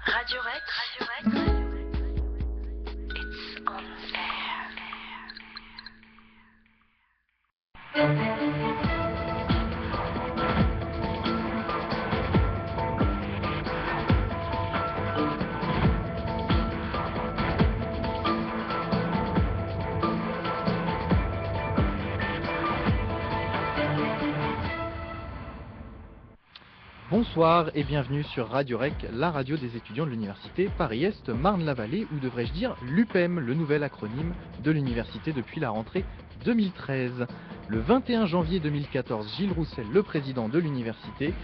Radio Rex. It's on air. Bonsoir et bienvenue sur Radio Rec, la radio des étudiants de l'université Paris-Est Marne-la-Vallée, ou devrais-je dire l'UPEM, le nouvel acronyme de l'université depuis la rentrée 2013. Le 21 janvier 2014, Gilles Roussel, le président de l'université,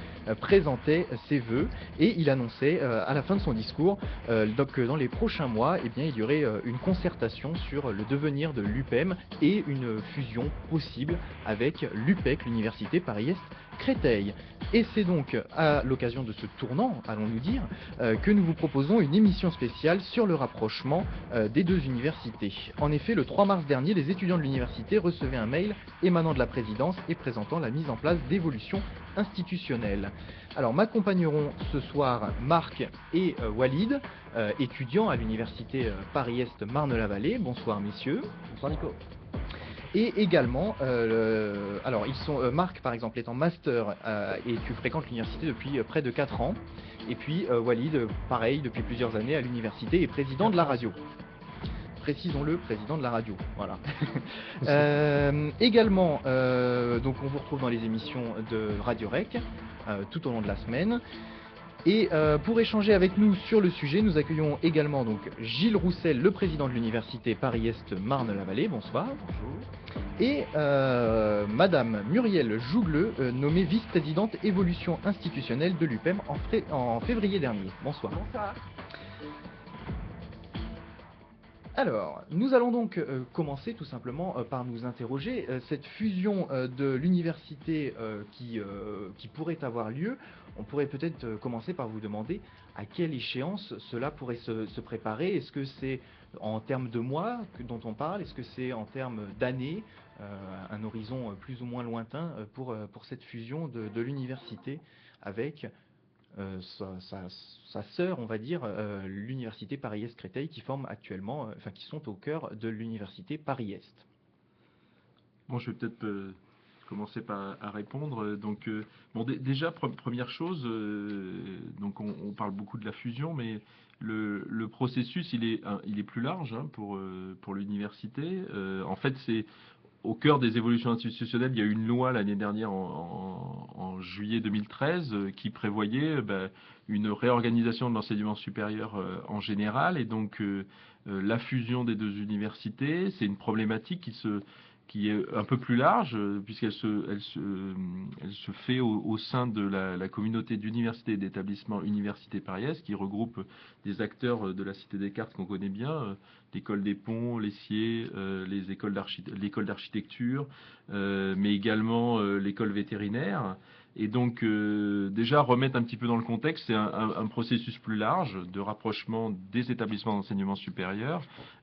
présentait ses vœux et il annonçait à la fin de son discours que dans les prochains mois, il y aurait une concertation sur le devenir de l'UPEM et une fusion possible avec l'UPEC, l'université Paris-Est Créteil. Et c'est donc à l'occasion de ce tournant, allons-nous dire, que nous vous proposons une émission spéciale sur le rapprochement des deux universités. En effet, le 3 mars dernier, les étudiants de l'université recevaient un mail émanant de la présidence et présentant la mise en place d'évolutions institutionnelles. Alors m'accompagneront ce soir Marc et Walid, étudiants à l'université Paris-Est Marne-la-Vallée. Bonsoir messieurs. Bonsoir Nico. Et également, Marc par exemple est en master et tu fréquentes l'université depuis près de 4 ans. Et puis Walid, pareil, depuis plusieurs années à l'université et président de la radio. Précisons-le, président de la radio, voilà. Également, donc on vous retrouve dans les émissions de Radio Rec tout au long de la semaine. Et pour échanger avec nous sur le sujet, nous accueillons également donc Gilles Roussel, le président de l'université Paris-Est Marne-la-Vallée. Bonsoir. Bonjour. Et Madame Muriel Jougleux, nommée vice-présidente évolution institutionnelle de l'UPEM en février dernier. Bonsoir. Bonsoir. Alors, nous allons donc commencer tout simplement par nous interroger. Cette fusion de l'université qui pourrait avoir lieu, on pourrait peut-être commencer par vous demander à quelle échéance cela pourrait se préparer. Est-ce que c'est en termes de mois dont on parle? Est-ce que c'est en termes d'années? Un horizon plus ou moins lointain pour cette fusion de l'université avec sa sœur, on va dire, l'université Paris-Est Créteil, qui forment actuellement, qui sont au cœur de l'université Paris-Est. Bon, je vais peut-être commencer à répondre. Donc, déjà, première chose, donc on parle beaucoup de la fusion, mais le processus, il est plus large hein, pour l'université. En fait, c'est au cœur des évolutions institutionnelles. Il y a eu une loi l'année dernière, en juillet 2013, qui prévoyait une réorganisation de l'enseignement supérieur en général. Et donc, la fusion des deux universités, c'est une problématique qui est un peu plus large, puisqu'elle se fait au sein de la communauté d'universités et d'établissements Université Paris-Est, qui regroupe des acteurs de la Cité Descartes qu'on connaît bien, l'école des Ponts, l'Essier, l'école d'architecture, mais également l'école vétérinaire. Et donc, déjà, remettre un petit peu dans le contexte, c'est un processus plus large de rapprochement des établissements d'enseignement supérieur.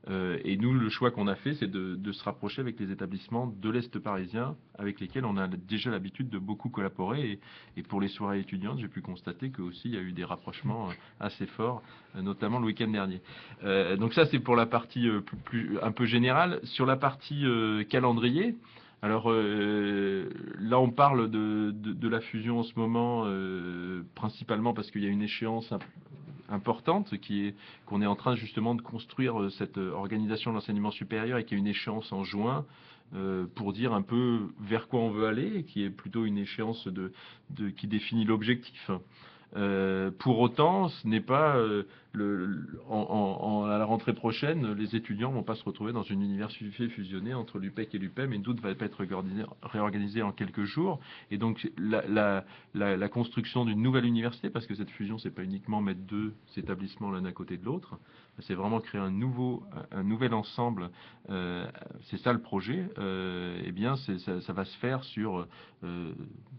Et nous, le choix qu'on a fait, c'est de se rapprocher avec les établissements de l'Est parisien, avec lesquels on a déjà l'habitude de beaucoup collaborer. Et pour les soirées étudiantes, j'ai pu constater qu'aussi, il y a eu des rapprochements assez forts, notamment le week-end dernier. Donc ça, c'est pour la partie un peu générale. Sur la partie calendrier, alors là, on parle de la fusion en ce moment, principalement parce qu'il y a une échéance importante qu'on est en train justement de construire cette organisation de l'enseignement supérieur et qui a une échéance en juin pour dire un peu vers quoi on veut aller, et qui est plutôt une échéance qui définit l'objectif. Pour autant, ce n'est pas à la rentrée prochaine, les étudiants ne vont pas se retrouver dans une université fusionnée entre l'UPEC et l'UPEM, et doute va être réorganisée en quelques jours. Et donc la construction d'une nouvelle université, parce que cette fusion, c'est pas uniquement mettre deux établissements l'un à côté de l'autre, c'est vraiment créer un nouvel ensemble. C'est ça le projet. Eh bien, ça va se faire sur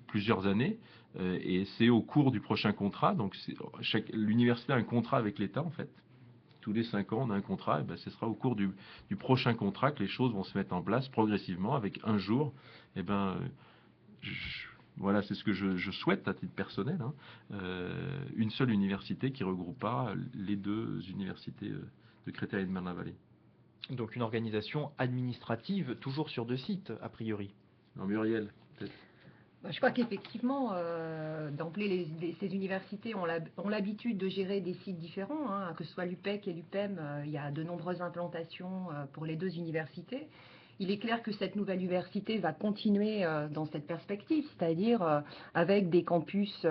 plusieurs années. Et c'est au cours du prochain contrat. Donc, l'université a un contrat avec l'État, en fait. Tous les 5 ans, on a un contrat. Et ce sera au cours du prochain contrat que les choses vont se mettre en place progressivement, avec un jour. voilà, c'est ce que je souhaite à titre personnel, hein, une seule université qui regroupera les deux universités de Créteil et de Marne-la-Vallée. Donc une organisation administrative toujours sur 2 sites, a priori. Alors Muriel, peut-être. Je crois qu'effectivement, d'emblée, ces universités ont l'habitude de gérer des sites différents, hein, que ce soit l'UPEC et l'UPEM, il y a de nombreuses implantations pour les deux universités. Il est clair que cette nouvelle université va continuer dans cette perspective, c'est-à-dire avec des campus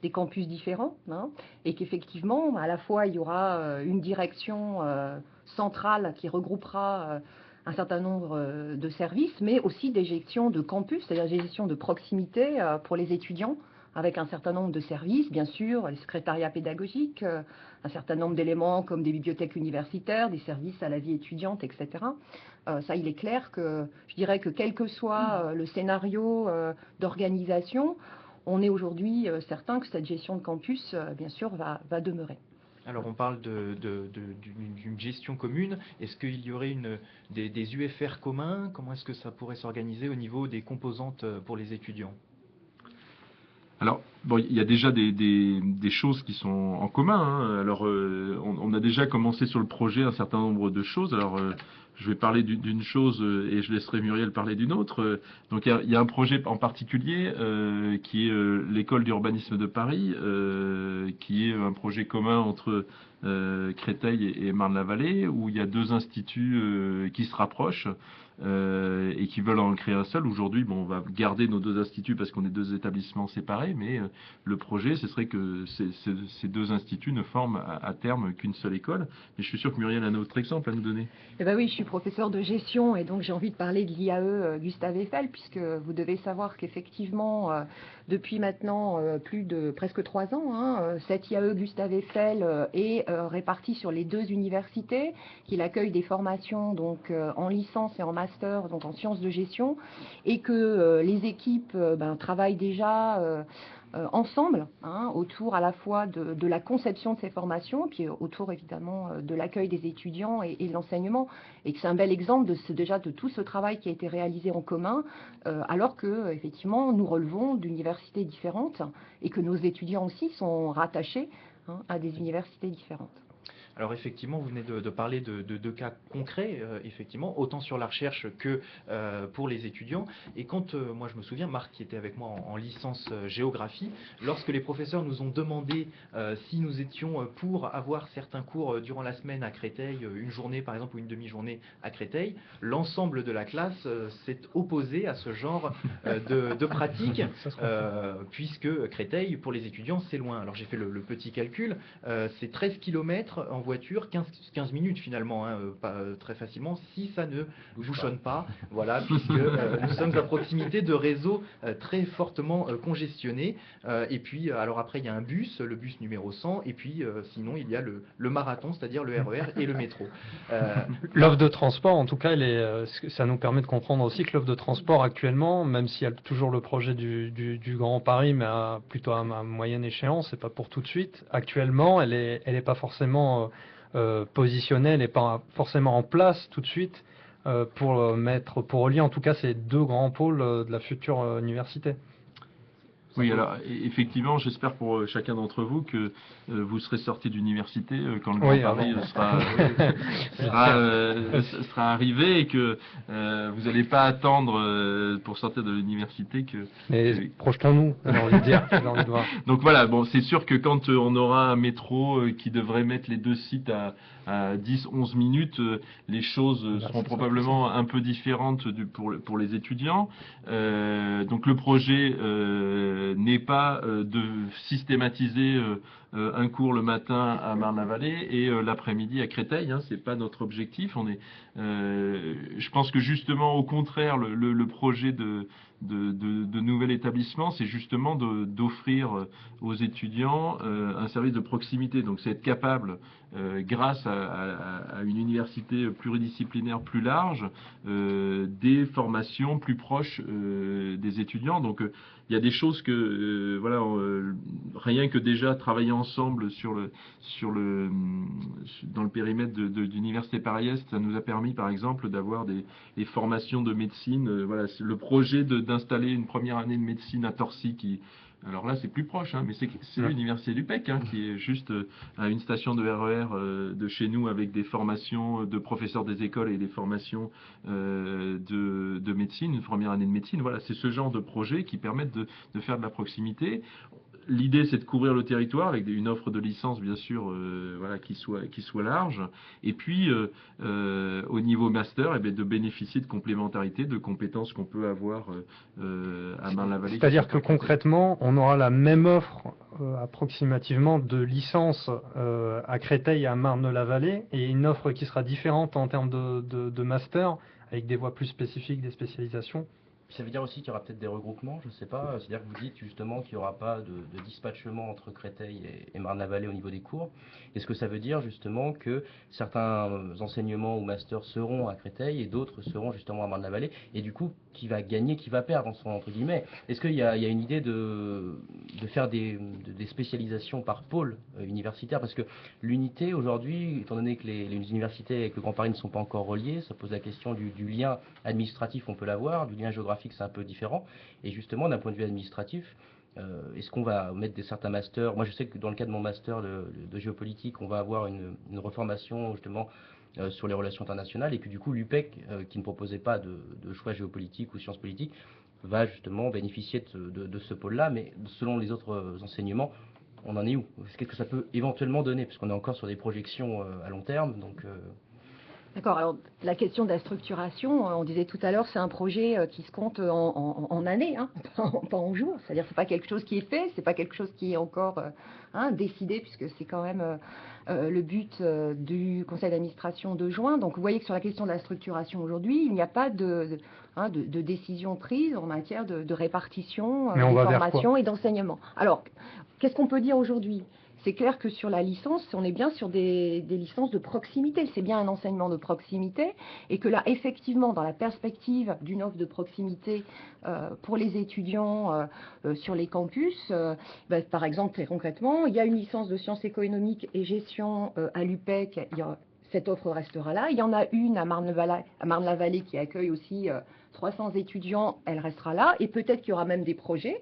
différents, hein, et qu'effectivement, à la fois, il y aura une direction centrale qui regroupera un certain nombre de services, mais aussi des gestions de campus, c'est-à-dire des gestions de proximité pour les étudiants, avec un certain nombre de services, bien sûr, les secrétariats pédagogiques, un certain nombre d'éléments comme des bibliothèques universitaires, des services à la vie étudiante, etc. Ça, il est clair que, je dirais que quel que soit le scénario d'organisation, on est aujourd'hui certain que cette gestion de campus, bien sûr, va demeurer. Alors on parle d'une gestion commune. Est-ce qu'il y aurait des UFR communs? Comment est-ce que ça pourrait s'organiser au niveau des composantes pour les étudiants? Alors, bon, il y a déjà des choses qui sont en commun, hein. Alors, on a déjà commencé sur le projet un certain nombre de choses. Alors, je vais parler d'une chose et je laisserai Muriel parler d'une autre. Donc, il y a un projet en particulier qui est l'école d'urbanisme de Paris, qui est un projet commun entre Créteil et Marne-la-Vallée, où il y a deux instituts qui se rapprochent. Et qui veulent en créer un seul. Aujourd'hui, bon, on va garder nos deux instituts parce qu'on est deux établissements séparés, mais le projet, ce serait que ces deux instituts ne forment à terme qu'une seule école. Et je suis sûr que Muriel a un autre exemple à nous donner. Eh ben oui, je suis professeure de gestion et donc j'ai envie de parler de l'IAE Gustave Eiffel, puisque vous devez savoir qu'effectivement, depuis maintenant plus de presque 3 ans, hein, cette IAE Gustave Eiffel est répartie sur les deux universités, qu'il accueille des formations donc en licence et en master, donc en sciences de gestion, et que les équipes travaillent déjà ensemble, hein, autour à la fois de la conception de ces formations, puis autour évidemment de l'accueil des étudiants et de l'enseignement, et que c'est un bel exemple déjà de tout ce travail qui a été réalisé en commun, alors que effectivement nous relevons d'universités différentes et que nos étudiants aussi sont rattachés, hein, à des universités différentes. Alors effectivement, vous venez de parler de deux cas concrets, effectivement, autant sur la recherche que pour les étudiants. Et quand, moi je me souviens, Marc qui était avec moi en licence géographie, lorsque les professeurs nous ont demandé si nous étions pour avoir certains cours durant la semaine à Créteil, une journée par exemple ou une demi-journée à Créteil, l'ensemble de la classe s'est opposé à ce genre de pratique, puisque Créteil, pour les étudiants, c'est loin. Alors j'ai fait le petit calcul, c'est 13 km en voiture, 15 minutes finalement, hein, pas très facilement, si ça ne bouchonne pas, voilà, puisque nous sommes à proximité de réseaux très fortement congestionnés. Et puis, alors après, il y a un bus, le bus numéro 100, et puis sinon, il y a le marathon, c'est-à-dire le RER et le métro. L'offre de transport, en tout cas, ça nous permet de comprendre aussi que l'offre de transport actuellement, même s'il y a toujours le projet du Grand Paris, mais plutôt à moyenne échéance, c'est pas pour tout de suite. Actuellement, elle est pas forcément positionnée, elle n'est pas forcément en place tout de suite pour relier en tout cas ces deux grands pôles de la future université. Oui, alors effectivement, j'espère pour chacun d'entre vous que vous serez sorti d'université quand le Grand Paris sera arrivé et que vous n'allez pas attendre pour sortir de l'université que... Mais projetons-nous, j'ai envie de dire. J'ai envie de voir. Donc voilà, bon, c'est sûr que quand on aura un métro qui devrait mettre les deux sites à 10-11 minutes, les choses seront probablement un peu différentes pour les étudiants. Donc le projet n'est pas de systématiser un cours le matin à Marne-la-Vallée et l'après-midi à Créteil, hein, c'est pas notre objectif. Je pense que justement, au contraire, le projet de nouvel établissement, c'est justement d'offrir aux étudiants un service de proximité. Donc c'est être capable grâce à une université pluridisciplinaire plus large, des formations plus proches des étudiants. Donc il y a des choses que voilà, rien que déjà travailler ensemble dans le périmètre de l'université Paris-Est, ça nous a permis par exemple d'avoir des formations de médecine. Voilà, le projet d'installer une première année de médecine à Torcy alors là, c'est plus proche, hein, mais c'est l'université du PEC, hein, qui est juste à une station de RER de chez nous, avec des formations de professeurs des écoles et des formations de médecine, une première année de médecine. Voilà, c'est ce genre de projet qui permettent de faire de la proximité. L'idée, c'est de couvrir le territoire avec une offre de licence, bien sûr, voilà, qui soit large. Et puis, au niveau master, eh bien, de bénéficier de complémentarité, de compétences qu'on peut avoir à Marne-la-Vallée. C'est-à-dire que concrètement, on aura la même offre approximativement de licence à Créteil et à Marne-la-Vallée, et une offre qui sera différente en termes de master, avec des voies plus spécifiques, des spécialisations. Ça veut dire aussi qu'il y aura peut-être des regroupements, je ne sais pas. C'est-à-dire que vous dites justement qu'il n'y aura pas de dispatchement entre Créteil et Marne-la-Vallée au niveau des cours. Est-ce que ça veut dire justement que certains enseignements ou masters seront à Créteil et d'autres seront justement à Marne-la-Vallée? Et du coup, qui va gagner, qui va perdre, entre guillemets? Est-ce qu'il y a une idée de faire des spécialisations par pôle universitaire? Parce que l'unité aujourd'hui, étant donné que les universités avec le Grand Paris ne sont pas encore reliées, ça pose la question du lien administratif, on peut l'avoir, du lien géographique, c'est un peu différent. Et justement, d'un point de vue administratif, est-ce qu'on va mettre certains masters? Moi, je sais que dans le cas de mon master de géopolitique, on va avoir une reformation justement sur les relations internationales, et que du coup, l'UPEC, qui ne proposait pas de choix géopolitique ou sciences politiques, va justement bénéficier de ce pôle-là. Mais selon les autres enseignements, on en est où? Qu'est-ce que ça peut éventuellement donner? Puisqu'on est encore sur des projections à long terme. Donc, D'accord, alors la question de la structuration, on disait tout à l'heure, c'est un projet qui se compte en années, hein, pas en jours. C'est-à-dire que ce n'est pas quelque chose qui est fait, c'est pas quelque chose qui est encore décidé, puisque c'est quand même le but du conseil d'administration de juin. Donc vous voyez que sur la question de la structuration aujourd'hui, il n'y a pas de décision prise en matière de répartition, de formation et d'enseignement. Alors, qu'est-ce qu'on peut dire aujourd'hui? C'est clair que sur la licence, on est bien sur des licences de proximité. C'est bien un enseignement de proximité, et que là, effectivement, dans la perspective d'une offre de proximité pour les étudiants sur les campus, par exemple, très concrètement, il y a une licence de sciences économiques et gestion à l'UPEC. Cette offre restera là. Il y en a une à Marne-la-Vallée qui accueille aussi 300 étudiants, elle restera là. Et peut-être qu'il y aura même des projets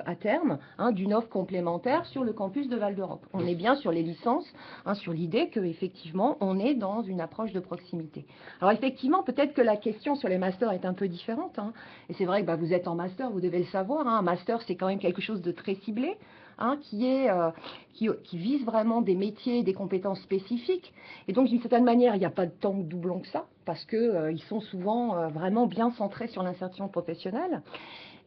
à terme d'une offre complémentaire sur le campus de Val-d'Europe. On est bien sur les licences, sur l'idée qu'effectivement, on est dans une approche de proximité. Alors effectivement, peut-être que la question sur les masters est un peu différente. Et c'est vrai que vous êtes en master, vous devez le savoir. Un master, c'est quand même quelque chose de très ciblé. Qui vise vraiment des métiers et des compétences spécifiques. Et donc, d'une certaine manière, il n'y a pas de temps de doublon que ça, parce qu'ils sont souvent vraiment bien centrés sur l'insertion professionnelle.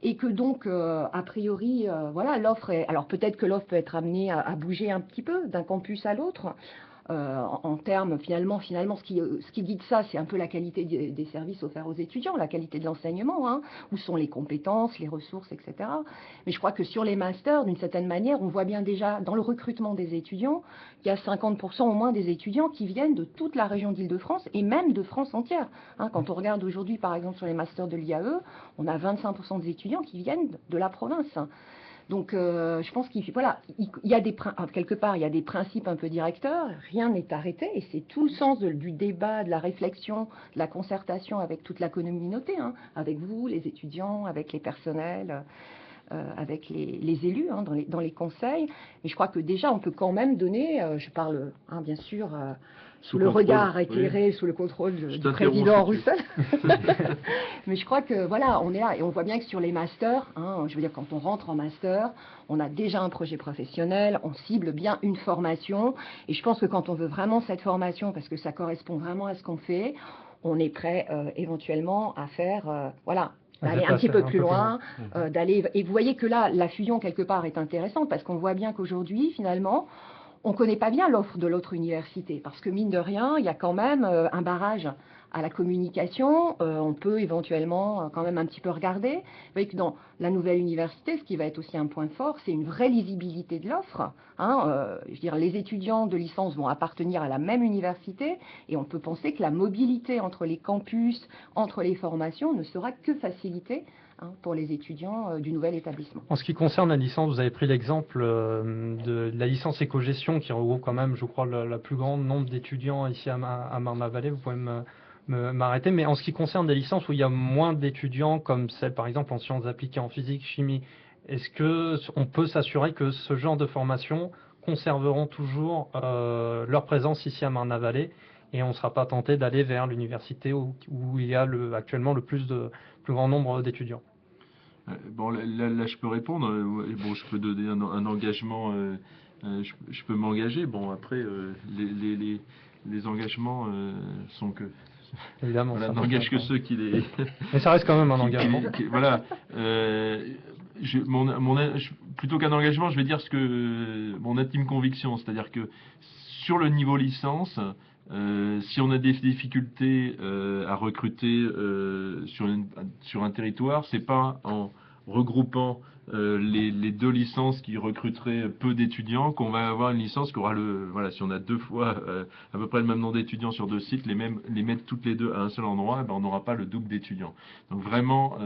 Et que donc, a priori, voilà, l'offre est... Alors, peut-être que l'offre peut être amenée à bouger un petit peu d'un campus à l'autre. En termes, finalement, ce qui guide ça, c'est un peu la qualité des services offerts aux étudiants, la qualité de l'enseignement, où sont les compétences, les ressources, etc. Mais je crois que sur les masters, d'une certaine manière, on voit bien déjà dans le recrutement des étudiants qu'il y a 50% au moins des étudiants qui viennent de toute la région d'Île-de-France et même de France entière. Quand on regarde aujourd'hui, par exemple, sur les masters de l'IAE, on a 25% des étudiants qui viennent de la province. Donc, je pense qu'il y a quelque part, il y a des principes un peu directeurs, rien n'est arrêté, et c'est tout le sens du débat, de la réflexion, de la concertation avec toute la communauté, avec vous, les étudiants, avec les personnels, avec les élus dans les conseils. Mais je crois que déjà, on peut quand même donner, je parle bien sûr sous le regard éclairé, sous le contrôle du président Roussel. Mais je crois que voilà, on est là, et on voit bien que sur les masters, je veux dire, quand on rentre en master, on a déjà un projet professionnel, on cible bien une formation, et je pense que quand on veut vraiment cette formation, parce que ça correspond vraiment à ce qu'on fait, on est prêt éventuellement à faire, d'aller un petit peu plus loin, d'aller. Et vous voyez que là, la fusion quelque part est intéressante, parce qu'on voit bien qu'aujourd'hui, finalement, on ne connaît pas bien l'offre de l'autre université, parce que mine de rien, il y a quand même un barrage à la communication, on peut éventuellement quand même un petit peu regarder. Vous voyez que dans la nouvelle université, ce qui va être aussi un point fort, c'est une vraie lisibilité de l'offre. Je veux dire, les étudiants de licence vont appartenir à la même université et on peut penser que la mobilité entre les campus, entre les formations, ne sera que facilitée pour les étudiants du nouvel établissement. En ce qui concerne la licence, vous avez pris l'exemple de la licence éco-gestion qui regroupe quand même, je crois, le plus grand nombre d'étudiants ici à Marne-la-Vallée. Vous pouvez m'arrêter. Mais en ce qui concerne des licences où il y a moins d'étudiants, comme celle par exemple en sciences appliquées, en physique, chimie, est-ce qu'on peut s'assurer que ce genre de formation conserveront toujours leur présence ici à Marne-la-Vallée et on ne sera pas tenté d'aller vers l'université où il y a actuellement le plus grand nombre d'étudiants? Bon, là, je peux répondre. Bon, je peux donner un engagement. Je peux m'engager. Bon, après, les engagements sont que. Évidemment, Voilà, ça n'engage que compte, ceux qui les. Mais ça reste quand même un engagement. Voilà. Plutôt qu'un engagement, je vais dire mon intime conviction, c'est-à-dire que sur le niveau licence, si on a des difficultés à recruter sur un territoire, c'est pas en regroupant les deux licences qui recruteraient peu d'étudiants qu'on va avoir une licence qui aura si on a deux fois à peu près le même nombre d'étudiants sur deux sites, les mettre toutes les deux à un seul endroit, on n'aura pas le double d'étudiants. Donc vraiment,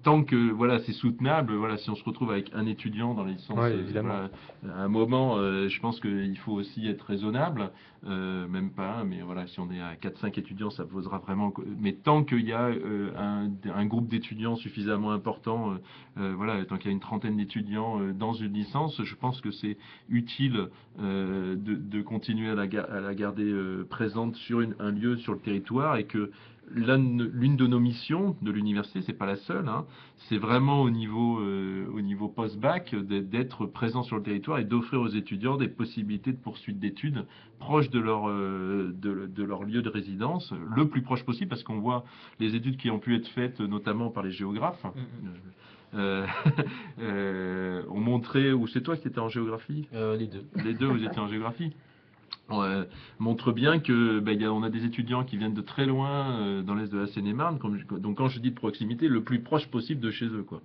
tant que c'est soutenable, si on se retrouve avec un étudiant dans les licences, à un moment, je pense qu'il faut aussi être raisonnable, même pas un, mais si on est à 4-5 étudiants, ça posera vraiment. Mais tant qu'il y a un groupe d'étudiants suffisamment important, tant qu'il y a une trentaine d'étudiants dans une licence, je pense que c'est utile de continuer à la garder présente sur un lieu sur le territoire et que l'une de nos missions de l'université, c'est pas la seule, c'est vraiment au niveau post-bac d'être présent sur le territoire et d'offrir aux étudiants des possibilités de poursuite d'études proches de leur lieu de résidence, le plus proche possible, parce qu'on voit les études qui ont pu être faites, notamment par les géographes, ont montré, ou c'est toi qui étais en géographie? Les deux. Les deux, vous étiez en géographie. Montre bien que on a des étudiants qui viennent de très loin dans l'est de la Seine-et-Marne. Donc quand je dis de proximité, le plus proche possible de chez eux, quoi.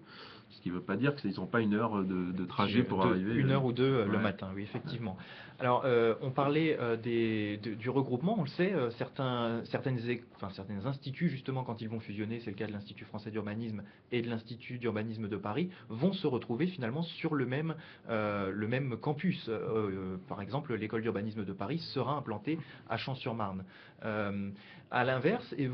Ce qui ne veut pas dire qu'ils n'ont pas une heure de trajet pour arriver. Une heure ou deux le matin, oui, effectivement. Alors, on parlait du regroupement, on le sait, certains instituts, justement, quand ils vont fusionner, c'est le cas de l'Institut français d'urbanisme et de l'Institut d'urbanisme de Paris, vont se retrouver finalement sur le même campus. Par exemple, l'école d'urbanisme de Paris sera implantée à Champs-sur-Marne. À l'inverse, et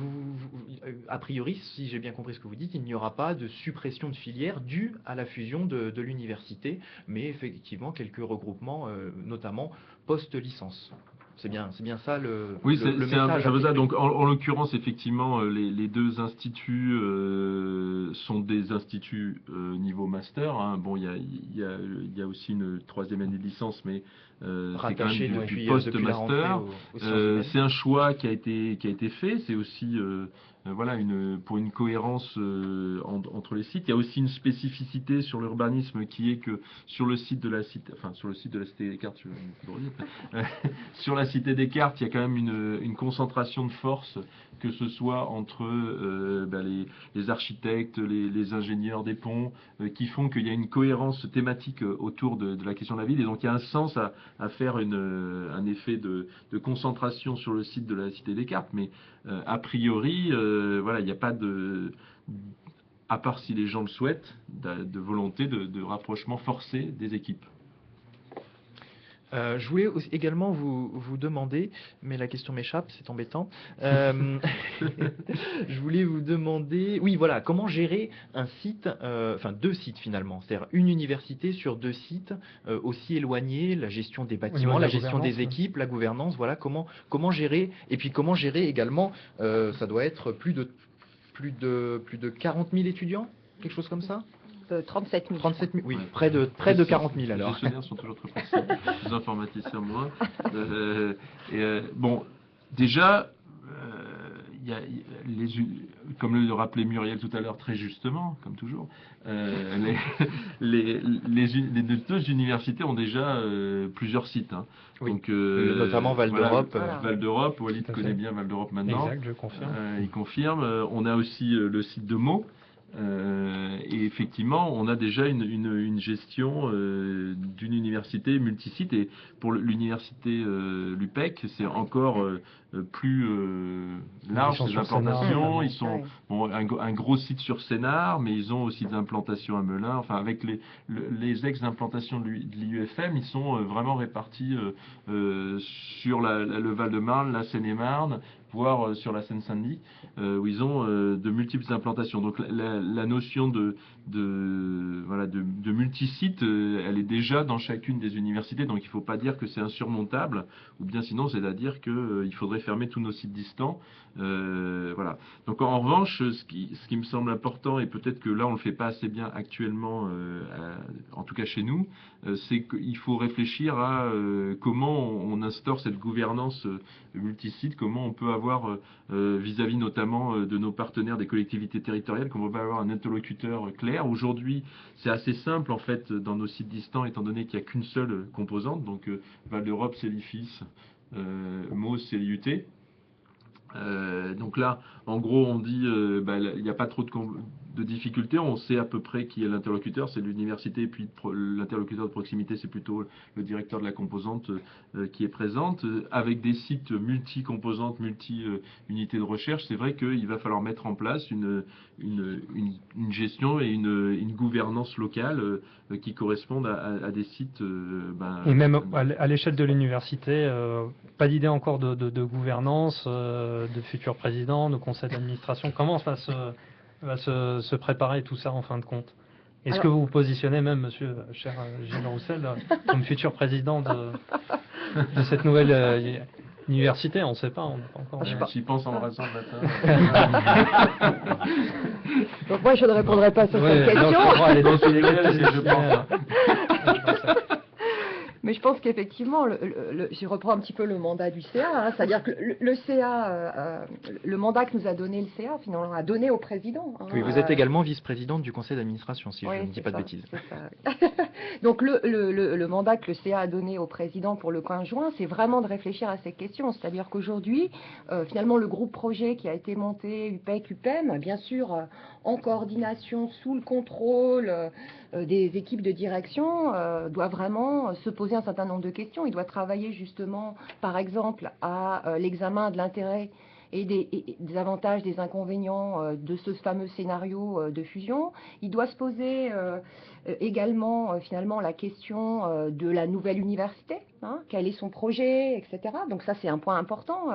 a priori, si j'ai bien compris ce que vous dites, il n'y aura pas de suppression de filière due à la fusion de l'université, mais effectivement quelques regroupements, notamment post-licence. C'est bien ça le message. Ça. Donc en l'occurrence, effectivement, les deux instituts sont des instituts niveau master. Bon, il y a aussi une troisième année de licence, mais c'est quand même depuis post-master. C'est un choix qui a été fait. C'est aussi pour une cohérence entre les sites. Il y a aussi une spécificité sur l'urbanisme qui est que sur le site de la Cité des Cartes, sur la Cité des Cartes, il y a quand même une concentration de force, que ce soit entre les architectes, les ingénieurs des ponts, qui font qu'il y a une cohérence thématique autour de la question de la ville. Et donc il y a un sens à faire un effet de concentration sur le site de la Cité des Cartes. Mais a priori, il n'y a pas à part si les gens le souhaitent, de volonté de rapprochement forcé des équipes. Je voulais également vous demander, mais la question m'échappe, c'est embêtant. Je voulais vous demander, comment gérer un site, deux sites finalement, c'est-à-dire une université sur deux sites aussi éloignés, la gestion des bâtiments, la gestion des équipes, la gouvernance, comment gérer, et puis comment gérer également, ça doit être plus de 40 000 étudiants, quelque chose comme ça? 37 000. 37 000, oui, près de 40 000 alors. Les gestionnaires sont toujours très précis, les informaticiens moins. Déjà, il comme le rappelait Muriel tout à l'heure très justement, comme toujours, les deux universités ont déjà plusieurs sites. Hein. Oui. Donc, Notamment Val d'Europe. Voilà. Val d'Europe, Walid Tout à connaît fait. bien Val d'Europe maintenant. Exact, je confirme. Il confirme. On a aussi le site de Meaux. Et effectivement, on a déjà une gestion d'une université multisite. Et pour l'université l'UPEC, c'est encore plus large, Ils sont ces sur Sénart, implantations. notamment. Ils sont un gros site sur Sénart, mais ils ont aussi des implantations à Melun. Enfin, avec les ex-implantations de l'IUFM, ils sont vraiment répartis sur le Val-de-Marne, la Seine-et-Marne, voire sur la Seine-Saint-Denis, où ils ont de multiples implantations. Donc la notion de multisite, elle est déjà dans chacune des universités, donc il ne faut pas dire que c'est insurmontable, ou bien sinon c'est à dire qu'il faudrait fermer tous nos sites distants. Voilà. Donc en revanche, ce qui me semble important, et peut-être que là on ne le fait pas assez bien actuellement, en tout cas chez nous, c'est qu'il faut réfléchir à comment on instaure cette gouvernance multisite, comment on peut avoir vis-à-vis notamment de nos partenaires des collectivités territoriales, comment on va avoir un interlocuteur clair. Aujourd'hui, c'est assez simple en fait dans nos sites distants, étant donné qu'il n'y a qu'une seule composante. Donc Val d'Europe, c'est l'IFIS, Meaux, c'est l'IUT. Donc là, en gros, on dit il n'y a pas trop de difficultés. On sait à peu près qui est l'interlocuteur, c'est l'université, et puis l'interlocuteur de proximité, c'est plutôt le directeur de la composante qui est présente. Avec des sites multi-composantes, multi-unités de recherche, c'est vrai qu'il va falloir mettre en place une gestion et une gouvernance locale qui correspondent à des sites. Et même à l'échelle de l'université, pas d'idée encore de gouvernance, de futur président, de conseil d'administration. Comment va se préparer tout ça en fin de compte? Est-ce que vous vous positionnez même, monsieur, cher Gilles Roussel, comme futur président de cette nouvelle université? On ne sait pas, on n'a pas encore. J'y pense en me rasant le matin. Donc moi, je ne répondrai pas sur cette question. Mais je pense qu'effectivement, je reprends un petit peu le mandat du CA, hein, c'est-à-dire que le CA, le mandat que nous a donné le CA, finalement, a donné au président. Hein, oui, vous êtes également vice-présidente du conseil d'administration, si oui, je ne dis pas de bêtises. Donc le mandat que le CA a donné au président pour le 15 juin, c'est vraiment de réfléchir à ces questions. C'est-à-dire qu'aujourd'hui, finalement, le groupe projet qui a été monté, UPEC, UPEM, bien sûr, en coordination, sous le contrôle des équipes de direction, doit vraiment se poser un certain nombre de questions. Il doit travailler justement, par exemple, à l'examen de l'intérêt et des avantages, des inconvénients de ce fameux scénario de fusion. Il doit se poser également finalement la question de la nouvelle université, hein, quel est son projet, etc. Donc ça c'est un point important.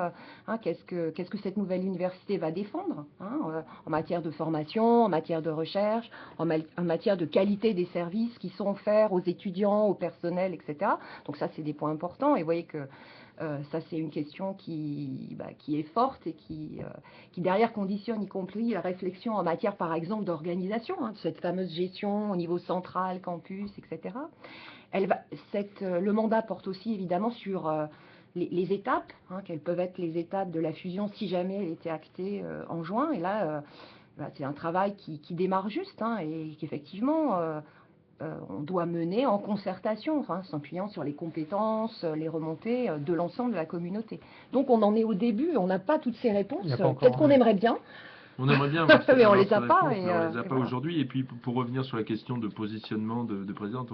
Hein, qu'est-ce que cette nouvelle université va défendre, hein, en matière de formation, en matière de recherche, en matière de qualité des services qui sont offerts aux étudiants, au personnel, etc. Donc ça c'est des points importants. Et vous voyez que ça, c'est une question qui est forte et qui derrière conditionne y compris la réflexion en matière, par exemple, d'organisation, hein, de cette fameuse gestion au niveau central, campus, etc. Le mandat porte aussi évidemment sur les étapes, hein, quelles peuvent être les étapes de la fusion si jamais elle était actée en juin. Et là, c'est un travail qui démarre juste, hein, et qu'effectivement on doit mener en concertation, hein, s'appuyant sur les compétences, les remontées de l'ensemble de la communauté. Donc on en est au début, on n'a pas toutes ces réponses. Peut-être qu'on aimerait bien. On aimerait bien avoir mais on les a pas. On les a pas aujourd'hui. Et puis pour revenir sur la question de positionnement de présidente,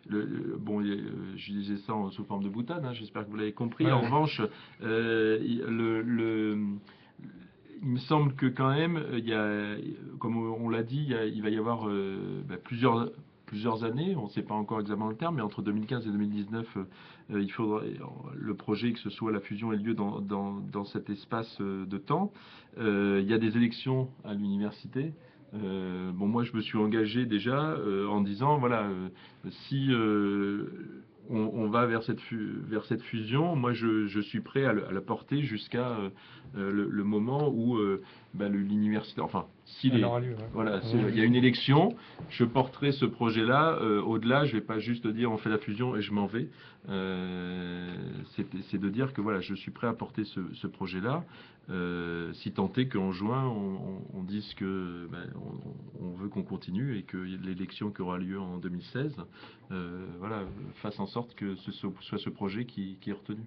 je disais ça sous forme de boutade, hein, j'espère que vous l'avez compris. Ouais. En revanche, il me semble que quand même, comme on l'a dit, il va y avoir plusieurs années, on ne sait pas encore exactement le terme, mais entre 2015 et 2019, il faudra le projet, que ce soit la fusion ait lieu dans cet espace de temps. Il y a des élections à l'université. Moi, je me suis engagé déjà en disant, voilà, si on va vers cette fusion, moi, je suis prêt à la porter jusqu'à le moment où l'université, enfin, il y a une élection, je porterai ce projet-là. Au-delà, je ne vais pas juste dire on fait la fusion et je m'en vais. C'est de dire que voilà, je suis prêt à porter ce projet-là. si tant est qu'en juin, on dise que on veut qu'on continue et que l'élection qui aura lieu en 2016 voilà, fasse en sorte que ce soit ce projet qui est retenu.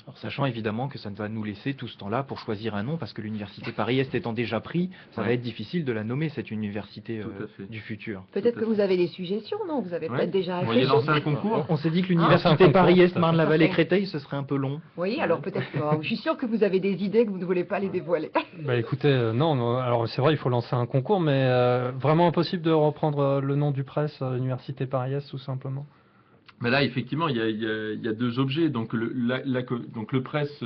Alors, sachant évidemment que ça ne va nous laisser tout ce temps-là pour choisir un nom, parce que l'université Paris-Est étant déjà pris, ça va être difficile de la nommer, cette université Tout à fait. du futur. Peut-être Tout à que vous avez des suggestions, non? Vous avez Ouais. peut-être déjà Vous pourriez réfléchi. lancer un concours. On s'est dit que c'est un l'université concours, Paris-Est, tout à fait. Marne-la-Vallée, Créteil, ce serait un peu long. Oui, alors peut-être que je suis sûre que vous avez des idées que vous ne voulez pas les dévoiler. Bah écoutez, non, alors c'est vrai, il faut lancer un concours, mais vraiment impossible de reprendre le nom du presse, Université Paris-Est, tout simplement. Mais là, effectivement, il y a deux objets. Donc donc le presse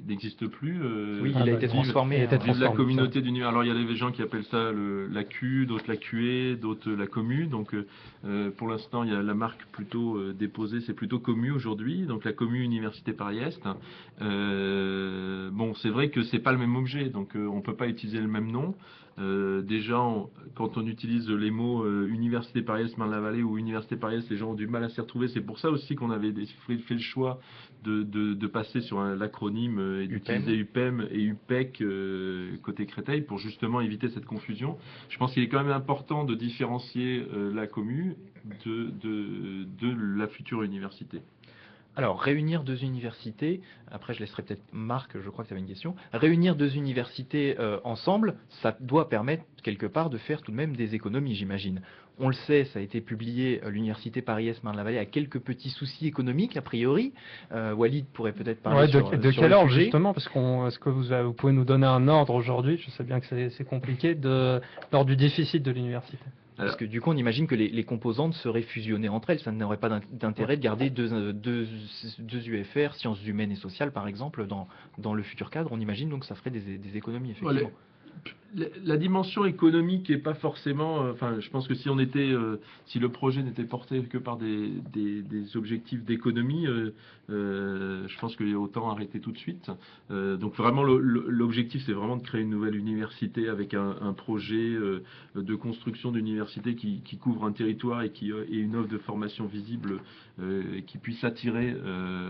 n'existe plus. Oui, il a été transformé. il a été Vive la transformé, communauté d'univers. Alors il y a des gens qui appellent ça la Q, d'autres la QE, d'autres la Commu. Donc pour l'instant, il y a la marque plutôt déposée, c'est plutôt Commu aujourd'hui. Donc la Commu Université Paris-Est. Bon, c'est vrai que c'est pas le même objet, donc on peut pas utiliser le même nom. Déjà, quand on utilise les mots Université Paris-Est, Marne-la-Vallée ou Université Paris-Est, les gens ont du mal à s'y retrouver. C'est pour ça aussi qu'on avait fait le choix de passer sur l'acronyme et d'utiliser UPEM et UPEC côté Créteil pour justement éviter cette confusion. Je pense qu'il est quand même important de différencier la commu de la future université. Alors, réunir deux universités, après je laisserai peut-être Marc, je crois que tu avais une question. Réunir deux universités ensemble, ça doit permettre quelque part de faire tout de même des économies, j'imagine. On le sait, ça a été publié, l'université Paris-Est Marne-la-Vallée a quelques petits soucis économiques, a priori. Walid pourrait peut-être parler sur de sur quel le ordre sujet. justement? Parce est-ce que vous pouvez nous donner un ordre aujourd'hui? Je sais bien que c'est compliqué, l'ordre du déficit de l'université. Parce que du coup, on imagine que les composantes seraient fusionnées entre elles. Ça n'aurait pas d'intérêt de garder deux UFR, sciences humaines et sociales, par exemple, dans le futur cadre. On imagine donc que ça ferait des économies, effectivement. Voilà. La dimension économique est pas forcément. Enfin, je pense que si le projet n'était porté que par des objectifs d'économie, je pense qu'il y a autant arrêter tout de suite. Donc vraiment, l'objectif, c'est vraiment de créer une nouvelle université avec un projet de construction d'université qui couvre un territoire et une offre de formation visible qui puisse attirer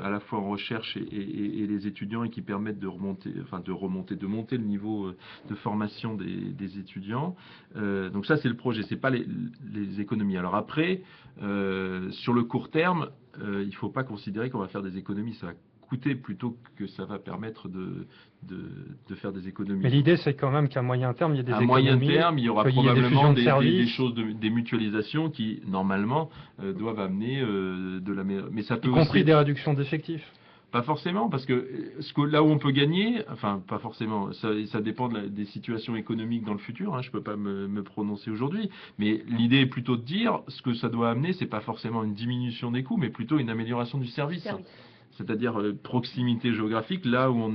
à la fois en recherche et les étudiants et qui permettent de monter le niveau de formation des étudiants. Donc ça, c'est le projet, c'est pas les économies. Alors après, sur le court terme, il ne faut pas considérer qu'on va faire des économies. Ça va coûter plutôt que ça va permettre de faire des économies. Mais l'idée, c'est quand même qu'à moyen terme, il y ait des économies. À moyen terme, il y aura qu'il y ait probablement fusions de des services. choses, des mutualisations qui, normalement, doivent amener de la meilleure. Mais ça peut Y compris aussi... des réductions d'effectifs. Pas forcément, parce que là où on peut gagner, enfin pas forcément, ça dépend des situations économiques dans le futur, hein, je ne peux pas me prononcer aujourd'hui, mais l'idée est plutôt de dire, ce que ça doit amener, c'est pas forcément une diminution des coûts, mais plutôt une amélioration du service. C'est-à-dire proximité géographique, là où on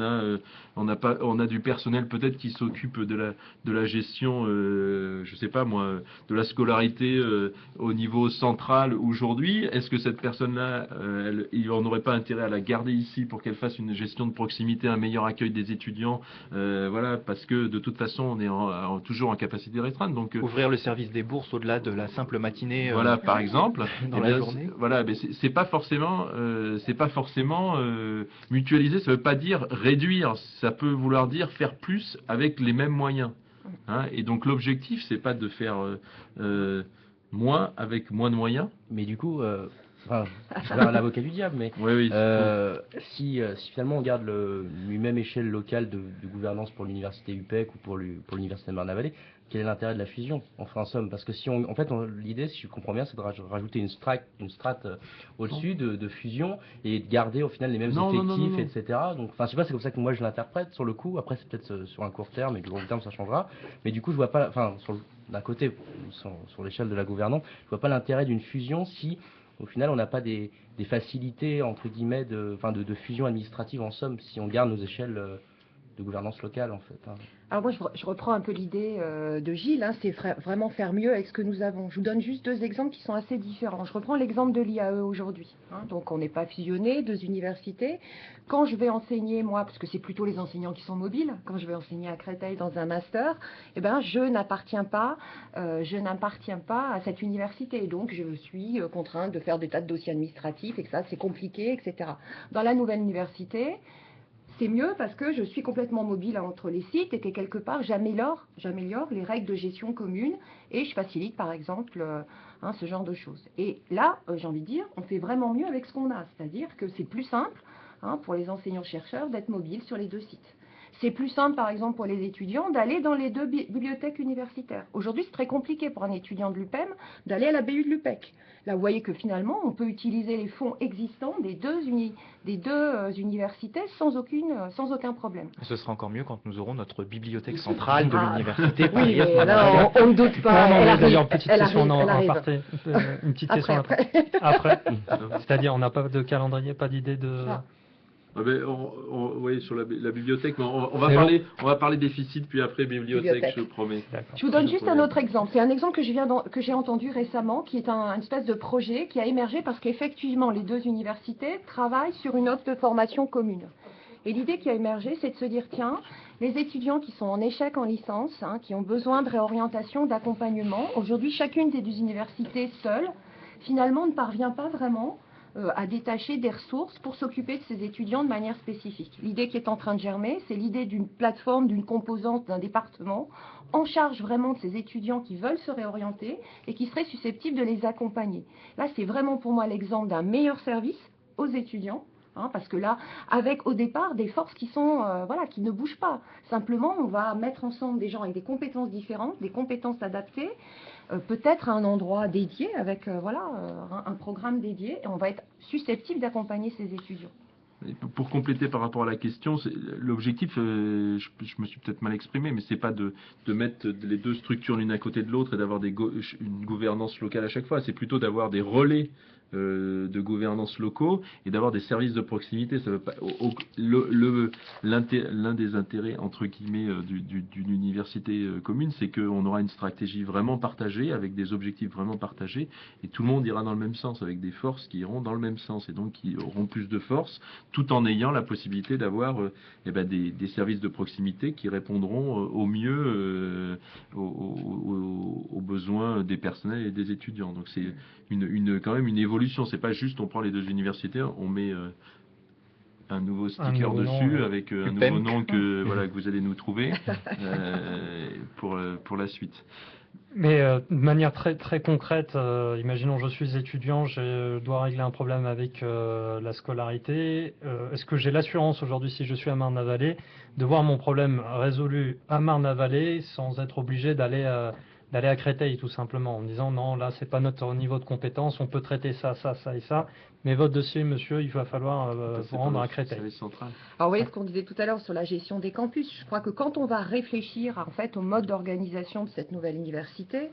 a du personnel peut-être qui s'occupe de la gestion, je sais pas moi, de la scolarité au niveau central aujourd'hui. Est-ce que cette personne-là, on n'aurait pas intérêt à la garder ici pour qu'elle fasse une gestion de proximité, un meilleur accueil des étudiants, voilà, parce que de toute façon, on est toujours en capacité restreinte. Donc ouvrir le service des bourses au-delà de la simple matinée. Voilà, par exemple, dans la journée. Voilà, mais c'est pas forcément mutualiser, ça veut pas dire réduire, ça peut vouloir dire faire plus avec les mêmes moyens. Hein, et donc l'objectif, c'est pas de faire moins avec moins de moyens. Mais du coup, je vais un avocat du diable, mais Oui, si finalement on garde le même échelle locale de gouvernance pour l'université UPEC ou pour l'université de Marne-la-Vallée, quel est l'intérêt de la fusion, en somme? Parce que l'idée, si je comprends bien, c'est de rajouter une strate au-dessus de fusion et de garder au final les mêmes effectifs, non. etc. Donc, je sais pas, c'est comme ça que moi je l'interprète sur le coup. Après, c'est peut-être sur un court terme et le long terme ça changera. Mais du coup, je vois pas, d'un côté, sur l'échelle de la gouvernance, je vois pas l'intérêt d'une fusion si au final, on n'a pas des facilités, entre guillemets, de fusion administrative, en somme, si on garde nos échelles de gouvernance locale, en fait. Hein. Alors moi, je reprends un peu l'idée de Gilles, hein, c'est vraiment faire mieux avec ce que nous avons. Je vous donne juste deux exemples qui sont assez différents. Je reprends l'exemple de l'IAE aujourd'hui. Hein, donc on n'est pas fusionné, deux universités. Quand je vais enseigner, moi, parce que c'est plutôt les enseignants qui sont mobiles, quand je vais enseigner à Créteil dans un master, eh ben, je n'appartiens pas à cette université. Donc je suis contrainte de faire des tas de dossiers administratifs et que ça, c'est compliqué, etc. Dans la nouvelle université, c'est mieux parce que je suis complètement mobile entre les sites et que quelque part j'améliore les règles de gestion commune et je facilite par exemple ce genre de choses. Et là, j'ai envie de dire, on fait vraiment mieux avec ce qu'on a, c'est-à-dire que c'est plus simple pour les enseignants-chercheurs d'être mobiles sur les deux sites. C'est plus simple, par exemple, pour les étudiants d'aller dans les deux bibliothèques universitaires. Aujourd'hui, c'est très compliqué pour un étudiant de l'UPEM d'aller à la BU de l'UPEC. Là, vous voyez que finalement, on peut utiliser les fonds existants des deux universités sans aucun problème. Ce sera encore mieux quand nous aurons notre bibliothèque centrale de l'université Oui, Paris-Est. mais là, on ne doute pas. Non, Elle mais arrive, d'ailleurs, petite elle question arrive, en elle arrive. aparté, une petite question Après. après. C'est-à-dire, on n'a pas de calendrier, pas d'idée de... Ah. Ah ben, oui, sur la bibliothèque, mais on va Mais parler déficit, puis après bibliothèque, je promets. D'accord. Je vous donne juste un autre exemple. C'est un exemple que j'ai entendu récemment, qui est une espèce de projet qui a émergé parce qu'effectivement, les deux universités travaillent sur une offre de formation commune. Et l'idée qui a émergé, c'est de se dire, tiens, les étudiants qui sont en échec en licence, qui ont besoin de réorientation, d'accompagnement, aujourd'hui, chacune des deux universités seule, finalement, ne parvient pas vraiment à détacher des ressources pour s'occuper de ces étudiants de manière spécifique. L'idée qui est en train de germer, c'est l'idée d'une plateforme, d'une composante, d'un département en charge vraiment de ces étudiants qui veulent se réorienter et qui seraient susceptibles de les accompagner. Là, c'est vraiment pour moi l'exemple d'un meilleur service aux étudiants, parce que là, avec au départ des forces qui sont qui ne bougent pas. Simplement, on va mettre ensemble des gens avec des compétences différentes, des compétences adaptées, peut-être à un endroit dédié, avec un programme dédié, et on va être susceptible d'accompagner ces étudiants. Et pour compléter par rapport à la question, l'objectif, je me suis peut-être mal exprimé, mais c'est pas de mettre les deux structures l'une à côté de l'autre et d'avoir une gouvernance locale à chaque fois. C'est plutôt d'avoir des relais de gouvernance locaux et d'avoir des services de proximité. Ça veut pas, l'un des intérêts entre guillemets d'une université commune, c'est qu'on aura une stratégie vraiment partagée avec des objectifs vraiment partagés et tout le monde ira dans le même sens avec des forces qui iront dans le même sens et donc qui auront plus de force tout en ayant la possibilité d'avoir des services de proximité qui répondront au mieux aux besoins des personnels et des étudiants. Donc c'est quand même une évolution. C'est pas juste on prend les deux universités, on met un nouveau sticker dessus avec un nouveau nom que vous allez nous trouver pour la suite. Mais de manière très, très concrète, imaginons je suis étudiant, je dois régler un problème avec la scolarité. Est-ce que j'ai l'assurance aujourd'hui, si je suis à Marne-la-Vallée, de voir mon problème résolu à Marne-la-Vallée sans être obligé d'aller à Créteil tout simplement, en me disant non, là c'est pas notre niveau de compétence, on peut traiter ça, ça, ça et ça, mais votre dossier, monsieur, il va falloir vous rendre à Créteil. Alors vous voyez ce qu'on disait tout à l'heure sur la gestion des campus. Je crois que quand on va réfléchir en fait au mode d'organisation de cette nouvelle université,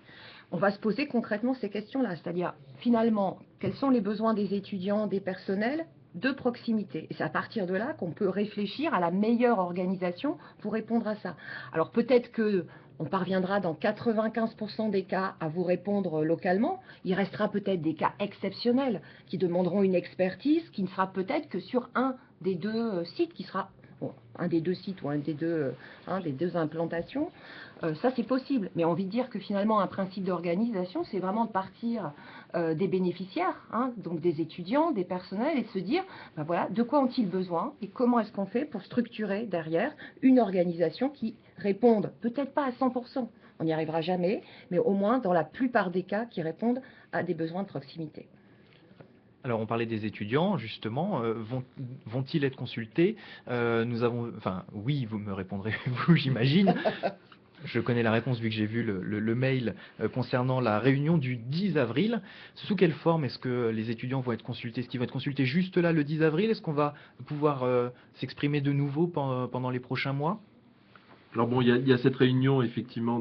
on va se poser concrètement ces questions-là, c'est-à-dire finalement quels sont les besoins des étudiants, des personnels de proximité. Et c'est à partir de là qu'on peut réfléchir à la meilleure organisation pour répondre à ça. Alors peut-être que on parviendra dans 95% des cas à vous répondre localement. Il restera peut-être des cas exceptionnels qui demanderont une expertise qui ne sera peut-être que sur un des deux sites, qui sera un des deux sites ou un des deux implantations. Ça, c'est possible. Mais on a envie de dire que finalement, un principe d'organisation, c'est vraiment de partir des bénéficiaires, donc des étudiants, des personnels, et de se dire, voilà, de quoi ont-ils besoin et comment est-ce qu'on fait pour structurer derrière une organisation qui réponde, peut-être pas à 100%, on n'y arrivera jamais, mais au moins dans la plupart des cas qui répondent à des besoins de proximité. Alors on parlait des étudiants, justement, vont-ils être consultés? Oui, vous me répondrez, vous, j'imagine. Je connais la réponse vu que j'ai vu le mail concernant la réunion du 10 avril. Sous quelle forme est-ce que les étudiants vont être consultés? Est-ce qu'ils vont être consultés juste là le 10 avril? Est-ce qu'on va pouvoir s'exprimer de nouveau pendant les prochains mois? Alors bon, il y a cette réunion effectivement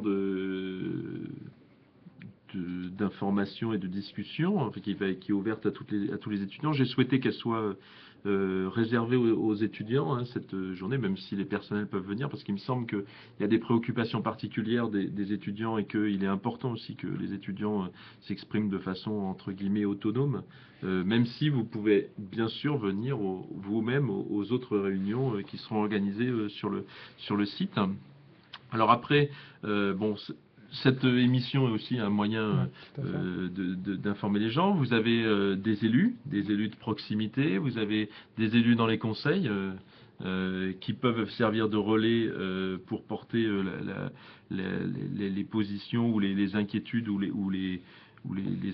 d'information et de discussion qui est ouverte à tous les étudiants. J'ai souhaité qu'elle soit réservée aux étudiants cette journée, même si les personnels peuvent venir, parce qu'il me semble qu'il y a des préoccupations particulières des étudiants et qu'il est important aussi que les étudiants s'expriment de façon entre guillemets autonome, même si vous pouvez bien sûr venir vous-même aux autres réunions qui seront organisées sur le site. Alors après, cette émission est aussi un moyen d'informer les gens. Vous avez des élus de proximité, vous avez des élus dans les conseils. qui peuvent servir de relais pour porter les positions ou les inquiétudes ou les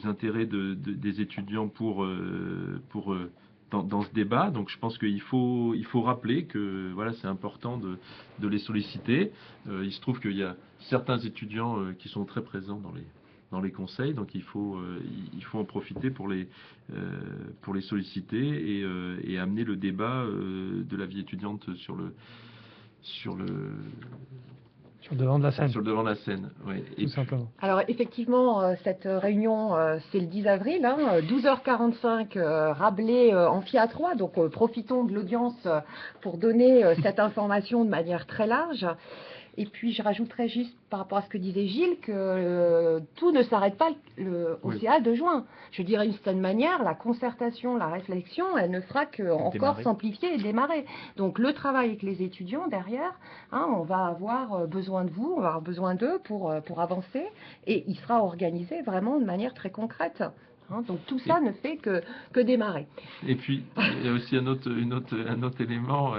intérêts des étudiants dans ce débat. Donc je pense qu'il faut rappeler que voilà, c'est important de les solliciter. Il se trouve qu'il y a certains étudiants qui sont très présents dans les conseils, donc il faut en profiter pour les solliciter et amener le débat de la vie étudiante sur le devant de la scène. Sur le devant de la scène, oui. Tout simplement. Alors effectivement, cette réunion, c'est le 10 avril, 12h45, Rabelais, Amphi A3, donc profitons de l'audience pour donner cette information de manière très large. Et puis je rajouterais juste par rapport à ce que disait Gilles que tout ne s'arrête pas au CA de juin. Je dirais d'une certaine manière, la concertation, la réflexion, elle ne fera qu'encore s'amplifier et démarrer. Donc le travail avec les étudiants derrière, on va avoir besoin de vous, on va avoir besoin d'eux pour avancer et il sera organisé vraiment de manière très concrète. Donc tout ça ne fait que démarrer. Et puis il y a aussi un autre élément.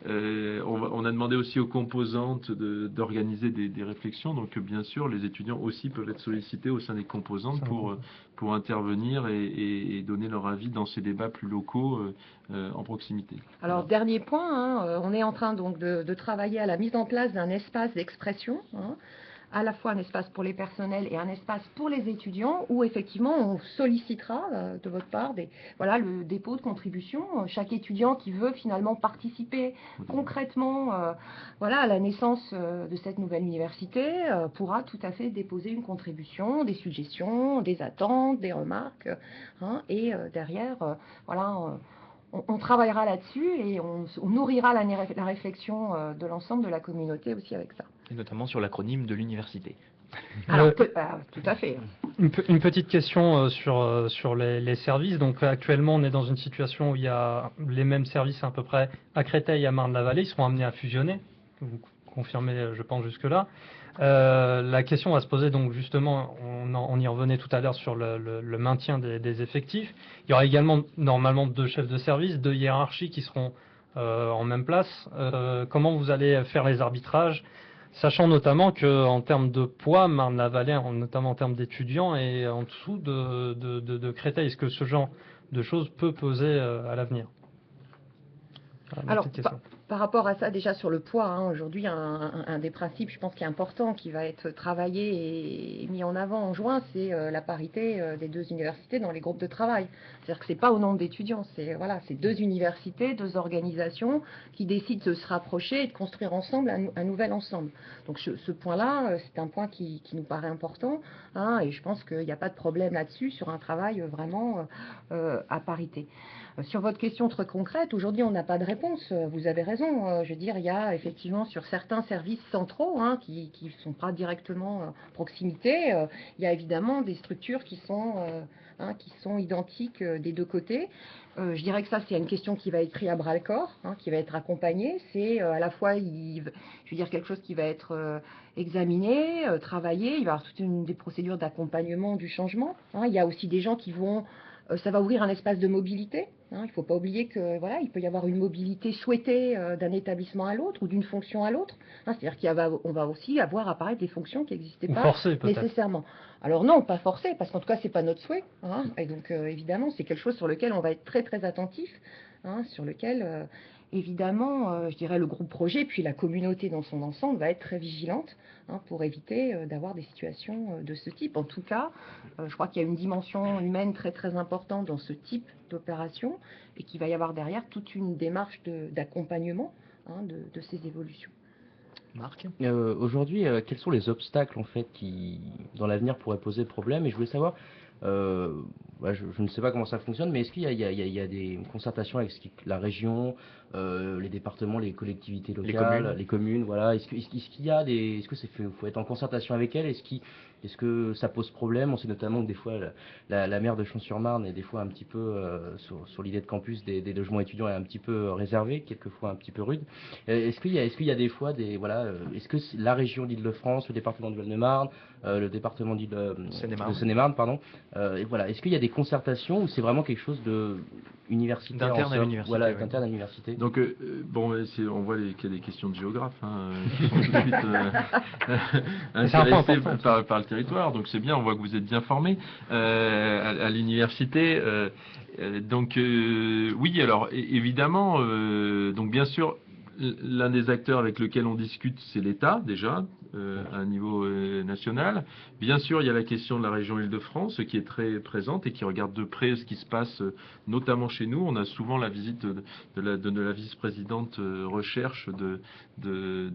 On a demandé aussi aux composantes d'organiser des réflexions. Donc bien sûr, les étudiants aussi peuvent être sollicités au sein des composantes pour intervenir et donner leur avis dans ces débats plus locaux en proximité. Alors dernier point, on est en train donc de travailler à la mise en place d'un espace d'expression. À la fois un espace pour les personnels et un espace pour les étudiants où effectivement on sollicitera de votre part le dépôt de contributions. Chaque étudiant qui veut finalement participer concrètement à la naissance de cette nouvelle université pourra tout à fait déposer une contribution, des suggestions, des attentes, des remarques. Et derrière, on travaillera là-dessus et on nourrira la réflexion de l'ensemble de la communauté aussi avec ça. Et notamment sur l'acronyme de l'université. Alors, tout à fait. Une petite question sur les services. Donc actuellement, on est dans une situation où il y a les mêmes services à peu près à Créteil et à Marne-la-Vallée. Ils seront amenés à fusionner. Vous confirmez, je pense, jusque-là. La question va se poser, donc justement, on y revenait tout à l'heure sur le maintien des effectifs. Il y aura également normalement 2 chefs de service, 2 hiérarchies qui seront en même place. Comment vous allez faire les arbitrages, sachant notamment qu'en termes de poids, Marne-la-Vallée, notamment en termes d'étudiants, est en dessous de Créteil. Est-ce que ce genre de choses peut peser à l'avenir? Alors, par rapport à ça, déjà sur le poids, aujourd'hui, un des principes, je pense, qui est important, qui va être travaillé et mis en avant en juin, c'est la parité des 2 universités dans les groupes de travail. C'est-à-dire que c'est pas au nombre d'étudiants, c'est 2 universités, 2 organisations qui décident de se rapprocher et de construire ensemble un nouvel ensemble. Donc ce point-là, c'est un point qui nous paraît important, et je pense qu'il n'y a pas de problème là-dessus sur un travail vraiment à parité. Sur votre question très concrète, aujourd'hui on n'a pas de réponse, vous avez raison, je veux dire, il y a effectivement sur certains services centraux qui ne sont pas directement proximité, il y a évidemment des structures qui sont identiques des 2 côtés. Je dirais que ça c'est une question qui va être prise à bras le corps, qui va être accompagnée, c'est à la fois quelque chose qui va être examiné, travaillé, il va y avoir toutes des procédures d'accompagnement du changement, il y a aussi des gens qui vont... Ça va ouvrir un espace de mobilité. Il ne faut pas oublier que il peut y avoir une mobilité souhaitée d'un établissement à l'autre ou d'une fonction à l'autre. C'est-à-dire qu'on va aussi avoir apparaître des fonctions qui n'existaient pas nécessairement. Alors non, pas forcé, parce qu'en tout cas c'est pas notre souhait. Et donc évidemment c'est quelque chose sur lequel on va être très très attentif, sur lequel évidemment je dirais le groupe projet puis la communauté dans son ensemble va être très vigilante pour éviter d'avoir des situations de ce type. En tout cas, je crois qu'il y a une dimension humaine très très importante dans ce type d'opération et qu'il va y avoir derrière toute une démarche d'accompagnement de ces évolutions. Marc, aujourd'hui, quels sont les obstacles en fait qui, dans l'avenir, pourraient poser problème? Et je voulais savoir, je ne sais pas comment ça fonctionne, mais est-ce qu'il y a des concertations avec la région, les départements, les collectivités locales, les communes, voilà. Est-ce que faut être en concertation avec elles? Est-ce que ça pose problème? On sait notamment que des fois la maire de Champs-sur-Marne est des fois un petit peu sur l'idée de campus des logements étudiants est un petit peu réservée, quelquefois un petit peu rude. Est-ce qu'il y a des fois est-ce que la région d'Île-de-France, le département du Val-de-Marne, le département de Seine-et-Marne, pardon, et voilà, est-ce qu'il y a des concertations ou c'est vraiment quelque chose de universitaire D'interne en à somme l'université, Voilà, ouais. d'interne à l'université. Donc, bon, on voit qu'il y a des questions de géographes qui sont tout de suite C'est un point intéressés important. par le territoire. Donc, c'est bien, on voit que vous êtes bien formés à l'université. Oui, alors, évidemment, donc bien sûr, l'un des acteurs avec lequel on discute, c'est l'État, déjà, à un niveau national. Bien sûr, il y a la question de la région Île-de-France, qui est très présente et qui regarde de près ce qui se passe, notamment chez nous. On a souvent la visite de la vice-présidente recherche de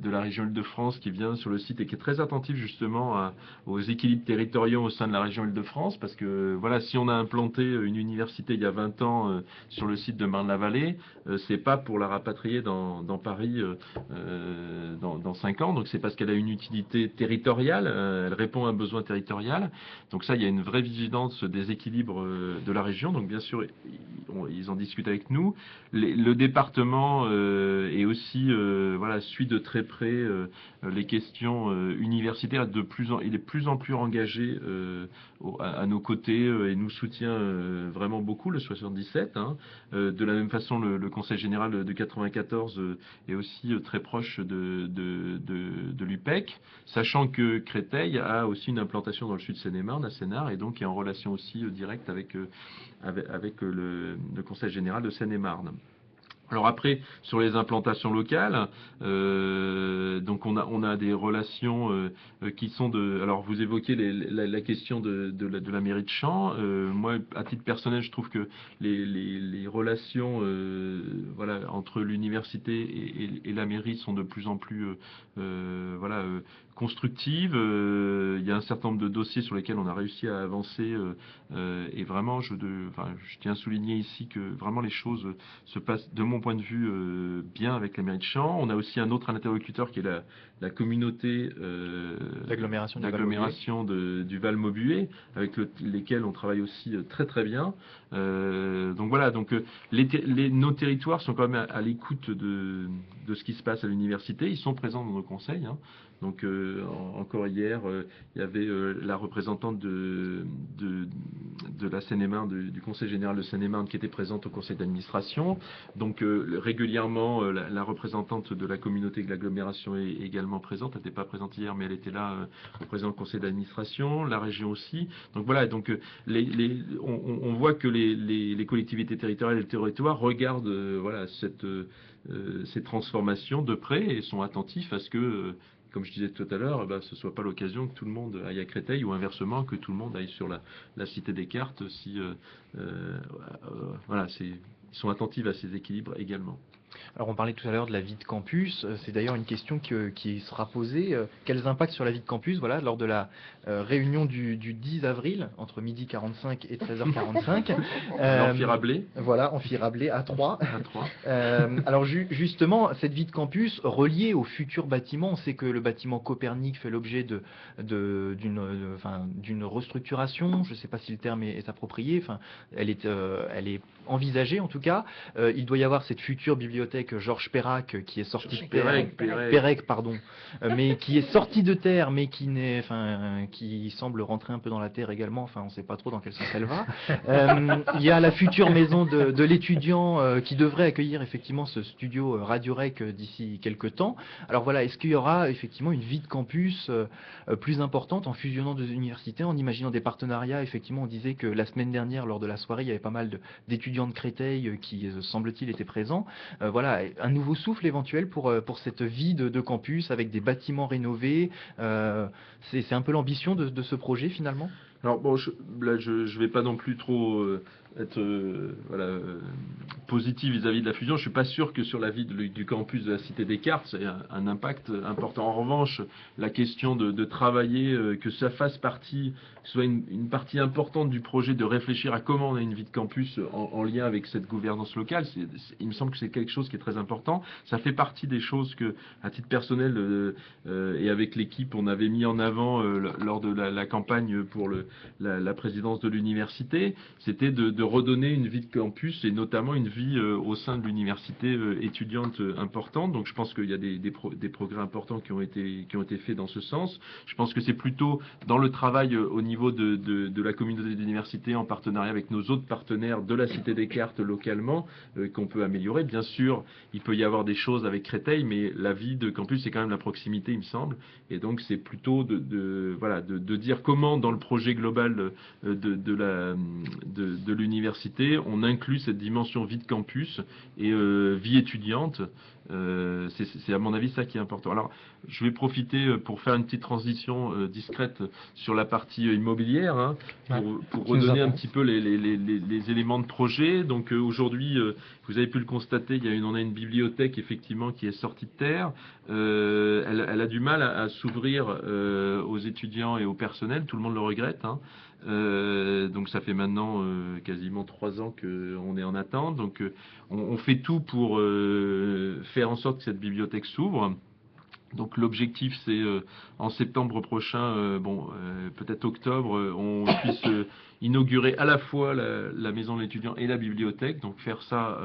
la région Île-de-France qui vient sur le site et qui est très attentive justement aux équilibres territoriaux au sein de la région Île-de-France, parce que voilà, si on a implanté une université il y a 20 ans sur le site de Marne-la-Vallée, c'est pas pour la rapatrier dans Paris dans 5 ans, donc c'est parce qu'elle a une utilité territoriale, elle répond à un besoin territorial. Donc ça, il y a une vraie vigilance des équilibres de la région. Donc bien sûr, ils en discutent avec nous. Le département est aussi voilà, suit de très près les questions universitaires. Il est de plus en plus engagé à nos côtés et nous soutient vraiment beaucoup, le 77. De la même façon, le Conseil général de 94 est aussi très proche de l'UPEC, sachant que Créteil a aussi une implantation dans le sud Seine-et-Marne, à Sénart, et donc est en relation aussi directe avec le Conseil général de Seine-et-Marne. Alors après, sur les implantations locales, donc on a des relations qui sont de... Alors vous évoquez la question de la mairie de Champs. Moi, à titre personnel, je trouve que les relations voilà, entre l'université et la mairie sont de plus en plus voilà, constructives. Il y a un certain nombre de dossiers sur lesquels on a réussi à avancer et vraiment, je tiens à souligner ici que vraiment les choses se passent, de mon point de vue, bien avec la mairie de Champs. On a aussi un autre interlocuteur qui est la communauté d'agglomération du Val-Maubuée, avec lesquels on travaille aussi très très bien. Donc voilà, donc nos territoires sont quand même à l'écoute de ce qui se passe à l'université. Ils sont présents dans nos conseils. Donc encore hier, il y avait la représentante de la Seine-et-Marne, du Conseil général de Seine-et-Marne qui était présente au conseil d'administration. Donc régulièrement, la représentante de la communauté de l'agglomération est également présente. Elle n'était pas présente hier, mais elle était là au président du conseil d'administration, la région aussi. Donc voilà, donc on voit que les collectivités territoriales et le territoire regardent voilà, ces transformations de près et sont attentifs à ce que comme je disais tout à l'heure, ce ne soit pas l'occasion que tout le monde aille à Créteil ou inversement que tout le monde aille sur la Cité des Cartes. Voilà, ils sont attentifs à ces équilibres également. Alors on parlait tout à l'heure de la vie de campus, c'est d'ailleurs une question qui sera posée. Quels impacts sur la vie de campus lors de la réunion du 10 avril, entre 12h45 et 13h45 L'Amphi-Rabelais. Voilà, Amphi-Rabelais à 3. Alors justement, cette vie de campus reliée au futur bâtiment, on sait que le bâtiment Copernic fait l'objet d'une restructuration, je ne sais pas si le terme est approprié, elle est envisagée en tout cas. Il doit y avoir cette future bibliothèque Georges Perec qui est sortie de terre, Perec, pardon, mais qui est sortie de terre, mais qui semble rentrer un peu dans la terre également. Enfin, on ne sait pas trop dans quel sens elle va. Il y a la future maison de l'étudiant qui devrait accueillir effectivement ce studio Radio Rec d'ici quelques temps. Alors voilà, est-ce qu'il y aura effectivement une vie de campus plus importante en fusionnant deux universités, en imaginant des partenariats? Effectivement, on disait que la semaine dernière, lors de la soirée, il y avait pas mal d'étudiants de Créteil qui, semble-t-il, étaient présents. Voilà, un nouveau souffle éventuel pour cette vie de campus avec des bâtiments rénovés. C'est un peu l'ambition de ce projet finalement. Alors bon, là je vais pas non plus trop être positif vis-à-vis de la fusion. Je suis pas sûr que sur la vie du campus de la Cité des Cartes, c'est un impact important. En revanche, la question de travailler, que ça fasse partie, que ce soit une partie importante du projet de réfléchir à comment on a une vie de campus en lien avec cette gouvernance locale, il me semble que c'est quelque chose qui est très important. Ça fait partie des choses que, à titre personnel et avec l'équipe, on avait mis en avant lors de la campagne pour la présidence de l'université. C'était de redonner une vie de campus et notamment une vie au sein de l'université étudiante importante. Donc je pense qu'il y a des progrès importants qui ont été faits dans ce sens. Je pense que c'est plutôt dans le travail au niveau de la communauté d'université en partenariat avec nos autres partenaires de la Cité des Cartes localement qu'on peut améliorer. Bien sûr, il peut y avoir des choses avec Créteil, mais la vie de campus, c'est quand même la proximité, il me semble. Et donc, c'est plutôt de dire comment, dans le projet global de l'université, on inclut cette dimension vie de campus et vie étudiante. C'est à mon avis ça qui est important. Alors, je vais profiter pour faire une petite transition discrète sur la partie immobilière, hein, pour redonner un petit peu les éléments de projet. Donc aujourd'hui, vous avez pu le constater, on a une bibliothèque effectivement qui est sortie de terre. Elle a du mal à s'ouvrir aux étudiants et au personnel. Tout le monde le regrette, hein. Donc ça fait maintenant quasiment 3 ans qu'on est en attente. Donc on fait tout pour faire en sorte que cette bibliothèque s'ouvre. Donc l'objectif c'est en septembre prochain, peut-être octobre, on puisse inaugurer à la fois la maison de l'étudiant et la bibliothèque, donc faire ça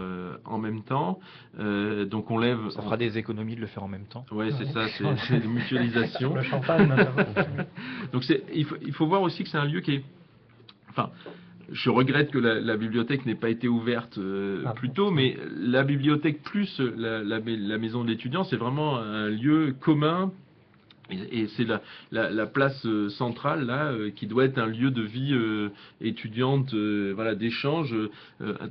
en même temps. Donc on lève... Ça fera des économies de le faire en même temps. Ouais, c'est ça, c'est une mutualisation. Le champagne, notamment. Donc il faut voir aussi que c'est un lieu qui est... Enfin, je regrette que la bibliothèque n'ait pas été ouverte plus tôt, mais la bibliothèque plus la maison de l'étudiant, c'est vraiment un lieu commun. Et c'est la place centrale là qui doit être un lieu de vie étudiante, voilà, d'échange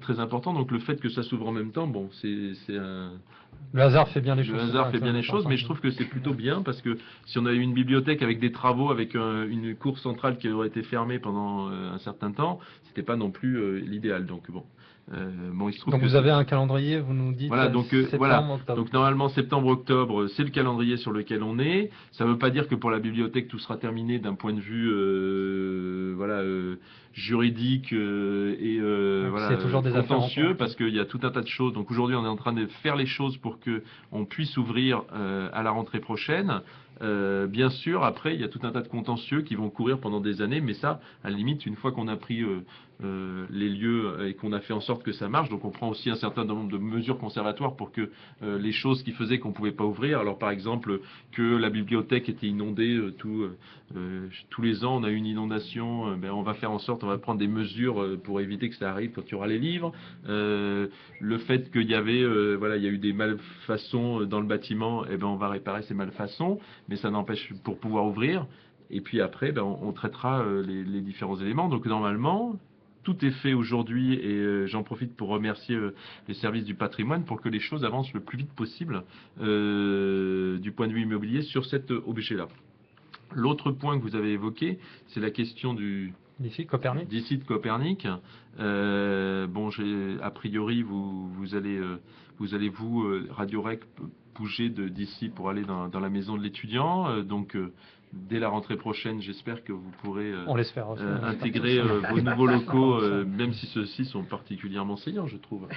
très important. Donc le fait que ça s'ouvre en même temps, bon, c'est un... Le hasard fait bien les choses. Le hasard fait bien les choses, mais je trouve que c'est plutôt bien parce que si on avait eu une bibliothèque avec des travaux, avec une cour centrale qui aurait été fermée pendant un certain temps, c'était pas non plus l'idéal. Donc bon. Il se trouve donc que vous avez un calendrier, vous nous dites voilà, donc septembre, octobre. Donc normalement septembre-octobre, c'est le calendrier sur lequel on est. Ça ne veut pas dire que pour la bibliothèque tout sera terminé d'un point de vue juridique et c'est toujours des contentieux, parce qu'il y a tout un tas de choses. Donc aujourd'hui on est en train de faire les choses pour que on puisse ouvrir à la rentrée prochaine. Bien sûr, après, il y a tout un tas de contentieux qui vont courir pendant des années, mais ça, à la limite, une fois qu'on a pris les lieux et qu'on a fait en sorte que ça marche, donc on prend aussi un certain nombre de mesures conservatoires pour que les choses qui faisaient qu'on ne pouvait pas ouvrir, alors par exemple que la bibliothèque était inondée tous les ans, on a une inondation, on va faire en sorte, on va prendre des mesures pour éviter que ça arrive quand il y aura les livres. Le fait qu'il y avait, il y a eu des malfaçons dans le bâtiment, on va réparer ces malfaçons, mais ça n'empêche pour pouvoir ouvrir. Et puis après, on traitera les différents éléments. Donc normalement, tout est fait aujourd'hui et j'en profite pour remercier les services du patrimoine pour que les choses avancent le plus vite possible du point de vue immobilier sur cet objet-là. L'autre point que vous avez évoqué, c'est la question d'ici Copernic. D'ici de Copernic. A priori, vous allez Radio Rec bouger d'ici pour aller dans la maison de l'étudiant. Donc dès la rentrée prochaine, j'espère que vous pourrez intégrer vos nouveaux locaux, même si ceux-ci sont particulièrement saignants, je trouve.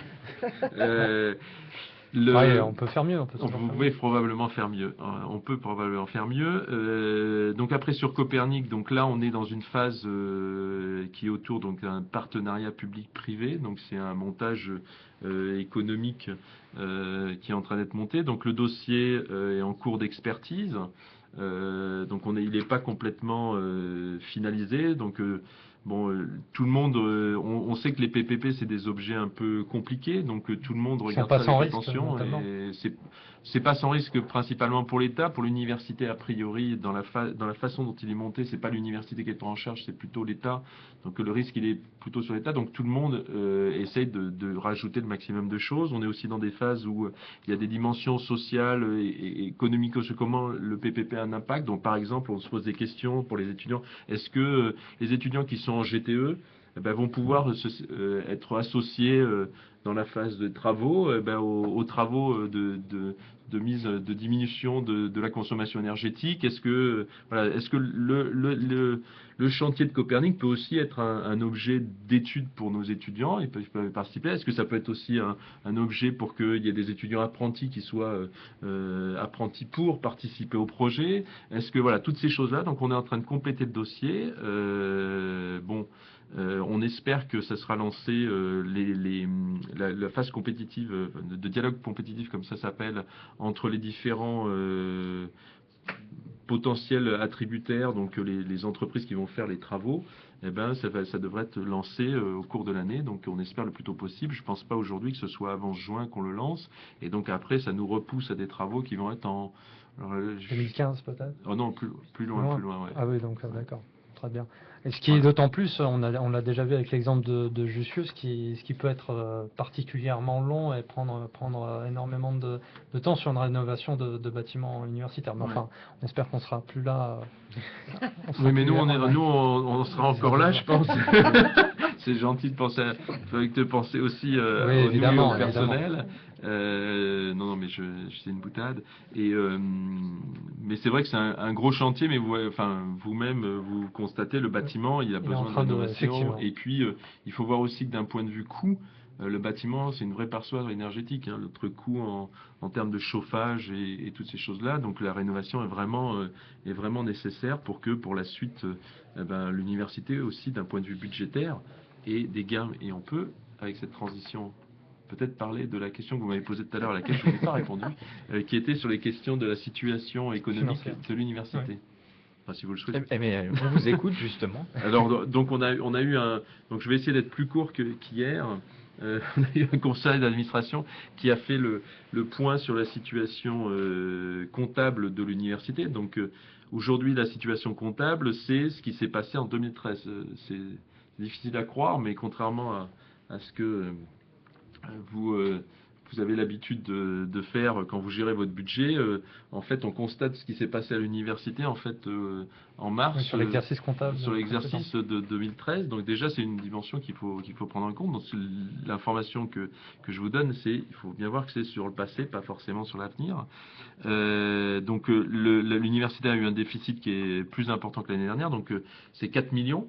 On peut faire mieux. Vous pouvez probablement faire mieux. On peut probablement faire mieux. Donc après sur Copernic, donc là on est dans une phase qui est autour d'un partenariat public-privé. Donc c'est un montage économique qui est en train d'être monté. Donc le dossier est en cours d'expertise. Donc il n'est pas complètement finalisé. Donc tout le monde, on sait que les PPP c'est des objets un peu compliqués, donc tout le monde regarde ça avec attention. C'est pas sans risque principalement pour l'État, pour l'université a priori dans la façon dont il est monté, c'est pas l'université qui est en charge, c'est plutôt l'État. Donc le risque il est plutôt sur l'État. Donc tout le monde essaye de rajouter le maximum de choses. On est aussi dans des phases où il y a des dimensions sociales et économiques, comment le PPP a un impact. Donc par exemple, on se pose des questions pour les étudiants. Est-ce que les étudiants qui sont en GTE vont pouvoir être associés dans la phase de travaux aux travaux de diminution de la consommation énergétique? Est-ce que le chantier de Copernic peut aussi être un objet d'étude pour nos étudiants? Ils peuvent participer. Est-ce que ça peut être aussi un objet pour qu'il y ait des étudiants apprentis qui soient apprentis pour participer au projet? Est-ce que toutes ces choses-là, donc on est en train de compléter le dossier. On espère que ça sera lancé, la phase compétitive, de dialogue compétitif comme ça s'appelle, entre les différents potentiels attributaires, donc les entreprises qui vont faire les travaux, eh ben, ça devrait être lancé au cours de l'année, donc on espère le plus tôt possible. Je ne pense pas aujourd'hui que ce soit avant juin qu'on le lance, et donc après ça nous repousse à des travaux qui vont être en... alors, 2015 peut-être? Oh non, plus loin, ouais. Ah oui, donc d'accord, très bien. Et ce qui est d'autant plus, on l'a déjà vu avec l'exemple de Jussieu, ce qui peut être particulièrement long et prendre énormément de temps sur une rénovation de bâtiments universitaires. Mais enfin, on espère qu'on sera plus là. Oui, mais nous, on sera encore là, je pense. C'est gentil de penser, de penser aussi oui, au nous et au personnel. Évidemment. Non, mais c'est une boutade. Mais c'est vrai que c'est un gros chantier, mais vous-même, vous constatez, le bâtiment, il a besoin de rénovation. Et puis, il faut voir aussi que d'un point de vue coût, le bâtiment, c'est une vraie passoire énergétique. Notre coût en termes de chauffage et toutes ces choses-là. Donc, la rénovation est vraiment nécessaire pour que, pour la suite, l'université aussi, d'un point de vue budgétaire, ait des gains. Et on peut, avec cette transition, peut-être parler de la question que vous m'avez posée tout à l'heure, à laquelle je n'ai pas répondu, qui était sur les questions de la situation économique de l'université. Oui. Enfin, si vous le souhaitez. Mais on vous écoute justement. Alors, donc on a eu donc je vais essayer d'être plus court qu'hier. On a eu un conseil d'administration qui a fait le point sur la situation comptable de l'université. Donc aujourd'hui, la situation comptable, c'est ce qui s'est passé en 2013. C'est difficile à croire, mais contrairement à ce que vous avez l'habitude de faire quand vous gérez votre budget, en fait, on constate ce qui s'est passé à l'université en fait en mars. Oui, sur l'exercice comptable. Sur l'exercice de 2013. Donc déjà, c'est une dimension qu'il faut prendre en compte. Donc l'information que je vous donne, il faut bien voir que c'est sur le passé, pas forcément sur l'avenir. Donc l'université a eu un déficit qui est plus important que l'année dernière. Donc c'est 4 millions,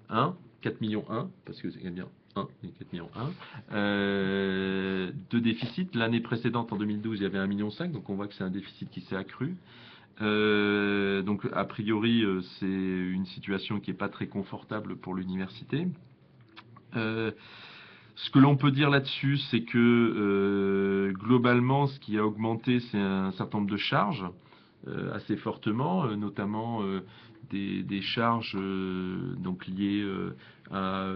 4 millions 1, parce que c'est bien 1 et 4 millions 1 de déficit. L'année précédente, en 2012, il y avait 1,5 million, donc on voit que c'est un déficit qui s'est accru. Donc a priori, c'est une situation qui n'est pas très confortable pour l'université. Ce que l'on peut dire là-dessus, c'est que globalement, ce qui a augmenté, c'est un certain nombre de charges assez fortement, notamment des charges donc liées à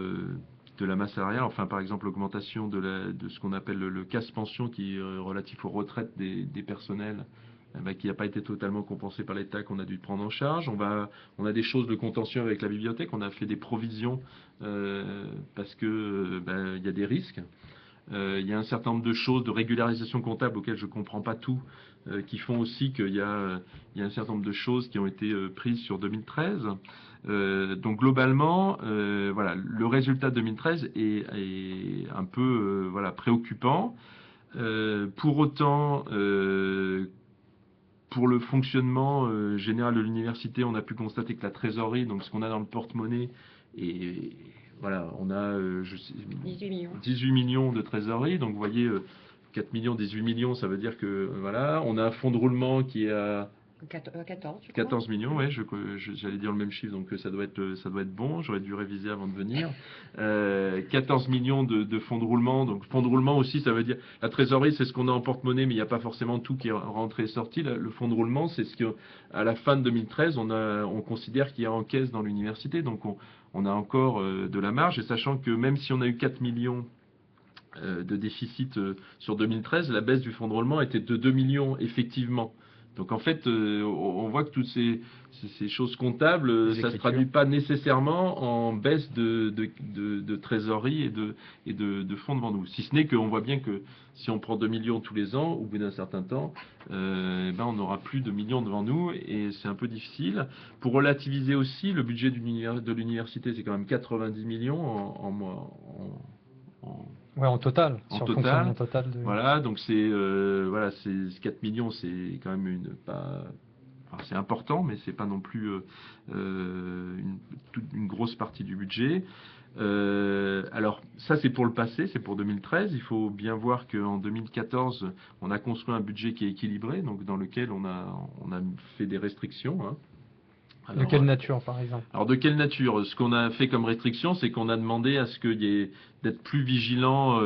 de la masse salariale, enfin par exemple l'augmentation de ce qu'on appelle le casse-pension qui est relatif aux retraites des personnels, qui n'a pas été totalement compensé par l'État, qu'on a dû prendre en charge. On a des choses de contentieux avec la bibliothèque, on a fait des provisions parce que il y a des risques. Il y a un certain nombre de choses de régularisation comptable auxquelles je ne comprends pas tout, qui font aussi qu'il y a un certain nombre de choses qui ont été prises sur 2013. Donc globalement, le résultat de 2013 est un peu préoccupant. Pour autant, pour le fonctionnement général de l'université, on a pu constater que la trésorerie, donc ce qu'on a dans le porte-monnaie, on a 18 millions de trésorerie. Donc vous voyez, 4 millions, 18 millions, ça veut dire que on a un fonds de roulement qui est à 14 millions, ouais, j'allais dire le même chiffre, donc ça doit être bon, j'aurais dû réviser avant de venir. 14 millions de fonds de roulement, donc fonds de roulement aussi, ça veut dire, la trésorerie, c'est ce qu'on a en porte-monnaie, mais il n'y a pas forcément tout qui est rentré et sorti. Le fonds de roulement, c'est ce qu'à la fin de 2013, on considère qu'il y a en caisse dans l'université, donc on a encore de la marge, et sachant que même si on a eu 4 millions de déficit sur 2013, la baisse du fonds de roulement était de 2 millions, effectivement. Donc en fait, on voit que toutes ces choses comptables, ça ne se traduit pas nécessairement en baisse de trésorerie et de fonds devant nous. Si ce n'est qu'on voit bien que si on prend 2 millions tous les ans, au bout d'un certain temps, on n'aura plus de millions devant nous et c'est un peu difficile. Pour relativiser aussi, le budget de l'université, c'est quand même 90 millions en total. En sur total. Total Voilà, donc c'est 4 millions, c'est quand même c'est important, mais c'est pas non plus une grosse partie du budget. Alors ça c'est pour le passé, c'est pour 2013. Il faut bien voir qu'en 2014, on a construit un budget qui est équilibré, donc dans lequel on a fait des restrictions. De quelle nature, par exemple? Alors, de quelle nature? Ce qu'on a fait comme restriction, c'est qu'on a demandé à ce qu'il y ait d'être plus vigilant.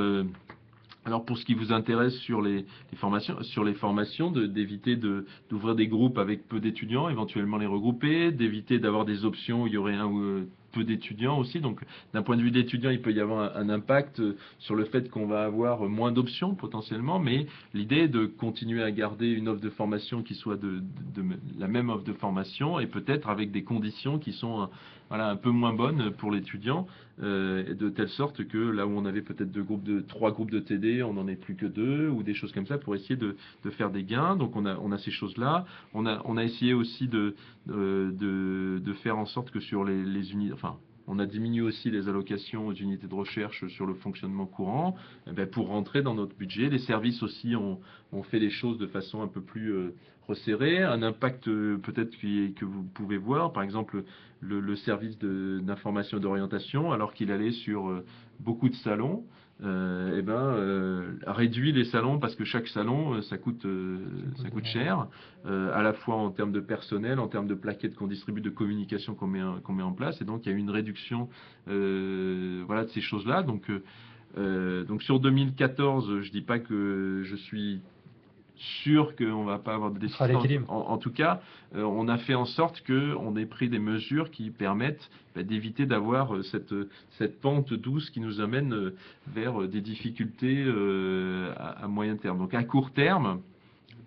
Alors pour ce qui vous intéresse sur les formations, d'éviter d'ouvrir des groupes avec peu d'étudiants, éventuellement les regrouper, d'éviter d'avoir des options où il y aurait un ou peu d'étudiants aussi. Donc d'un point de vue d'étudiants, il peut y avoir un impact sur le fait qu'on va avoir moins d'options potentiellement, mais l'idée est de continuer à garder une offre de formation qui soit de la même offre de formation et peut-être avec des conditions qui sont voilà, un peu moins bonnes pour l'étudiant, de telle sorte que là où on avait peut-être trois groupes de TD, on n'en ait plus que 2 ou des choses comme ça pour essayer de faire des gains. Donc on a ces choses-là. On a essayé aussi de faire en sorte que sur les unités, enfin, on a diminué aussi les allocations aux unités de recherche sur le fonctionnement courant, pour rentrer dans notre budget. Les services aussi ont fait les choses de façon un peu plus resserrée. Un impact peut-être que vous pouvez voir, par exemple le service d'information et d'orientation, alors qu'il allait sur beaucoup de salons, a réduit les salons parce que chaque salon ça coûte cher, à la fois en termes de personnel, en termes de plaquettes qu'on distribue, de communication qu'on met en place, et donc il y a eu une réduction voilà, de ces choses-là. Donc sur 2014, je dis pas que je suis sûr qu'on va pas avoir de déficit. En tout cas, on a fait en sorte qu'on ait pris des mesures qui permettent d'éviter d'avoir cette pente douce qui nous amène vers des difficultés à moyen terme. Donc à court terme,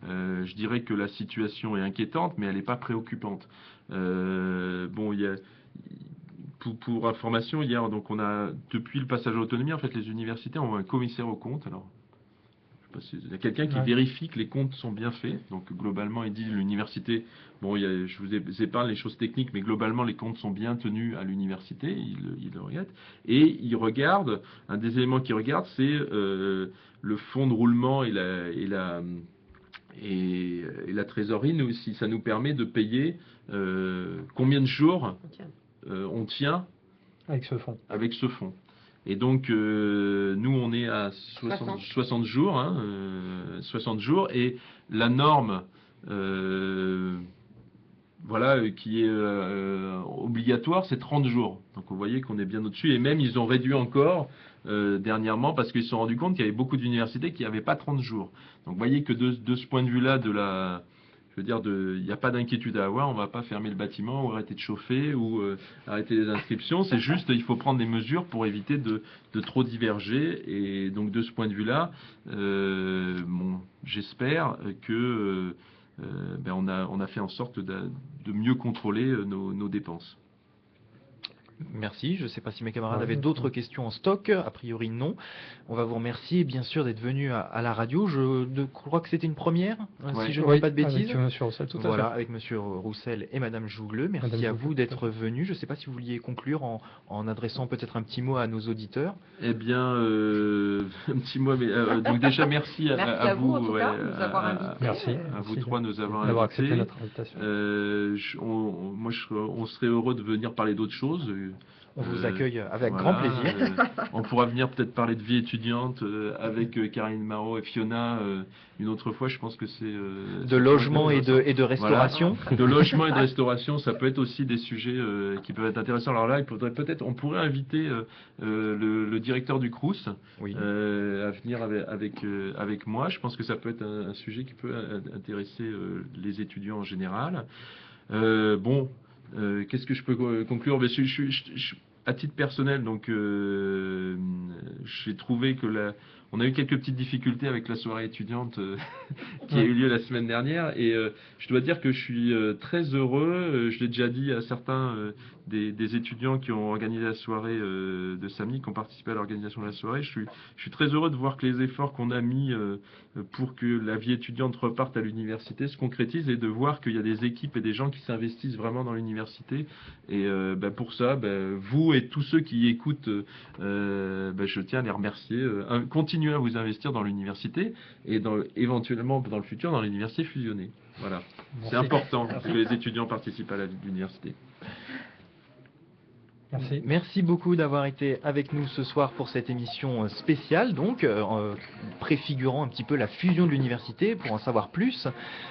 je dirais que la situation est inquiétante, mais elle n'est pas préoccupante. Bon, il y a... Pour information, hier, donc on a, depuis le passage à l'autonomie, en fait, les universités ont un commissaire aux comptes. Alors, il y a quelqu'un qui vérifie que les comptes sont bien faits. Donc globalement, il dit l'université, bon, je vous épargne les choses techniques, mais globalement, les comptes sont bien tenus à l'université. Il le regarde. Et il regarde, un des éléments qu'il regarde, c'est le fonds de roulement et la trésorerie. Nous, si ça nous permet de payer combien de jours on tient avec ce fonds. Avec ce fonds. Et donc, nous, on est à 60 jours, 60 jours, et la norme, voilà, qui est obligatoire, c'est 30 jours. Donc, vous voyez qu'on est bien au-dessus, et même, ils ont réduit encore dernièrement, parce qu'ils se sont rendus compte qu'il y avait beaucoup d'universités qui n'avaient pas 30 jours. Donc, vous voyez que de ce point de vue-là, je veux dire, il n'y a pas d'inquiétude à avoir, on ne va pas fermer le bâtiment ou arrêter de chauffer ou arrêter les inscriptions. C'est juste, il faut prendre des mesures pour éviter de trop diverger. Et donc, de ce point de vue-là, bon, j'espère que on a fait en sorte de mieux contrôler nos dépenses. Merci. Je ne sais pas si mes camarades avaient d'autres questions en stock. A priori, non. On va vous remercier, bien sûr, d'être venu à la radio. Je crois que c'était une première, si je ne dis pas de bêtises. Avec Monsieur Roussel, tout à fait. Voilà, avec Monsieur Roussel et Madame Jougleux. Merci à vous d'être venus. Je ne sais pas si vous vouliez conclure en adressant peut-être un petit mot à nos auditeurs. Eh bien, un petit mot. Mais, donc déjà, merci à vous, en tout cas, de nous avoir invités. Merci. À vous trois de nous avoir d'avoir invités. accepté notre invitation. On serait heureux de venir parler d'autres choses. On vous accueille avec grand plaisir. On pourra venir peut-être parler de vie étudiante avec Karine Marot et Fiona une autre fois. Je pense que c'est... de logement et de restauration. Voilà. De logement et de restauration, ça peut être aussi des sujets qui peuvent être intéressants. Alors là, on pourrait inviter le directeur du Crous à venir avec moi. Je pense que ça peut être un sujet qui peut intéresser les étudiants en général. Bon... qu'est-ce que je peux conclure? À titre personnel, donc j'ai trouvé que on a eu quelques petites difficultés avec la soirée étudiante qui a eu lieu la semaine dernière, et je dois dire que je suis très heureux. Je l'ai déjà dit à certains des étudiants qui ont organisé la soirée de samedi, qui ont participé à l'organisation de la soirée. Je suis très heureux de voir que les efforts qu'on a mis pour que la vie étudiante reparte à l'université se concrétisent, et de voir qu'il y a des équipes et des gens qui s'investissent vraiment dans l'université. Et pour ça, vous et tous ceux qui écoutent, je tiens à les remercier. Continuez à vous investir dans l'université et éventuellement dans le futur dans l'université fusionnée. Voilà. C'est important que les étudiants participent à la vie de l'université. Merci. Merci beaucoup d'avoir été avec nous ce soir pour cette émission spéciale, donc préfigurant un petit peu la fusion de l'université. Pour en savoir plus,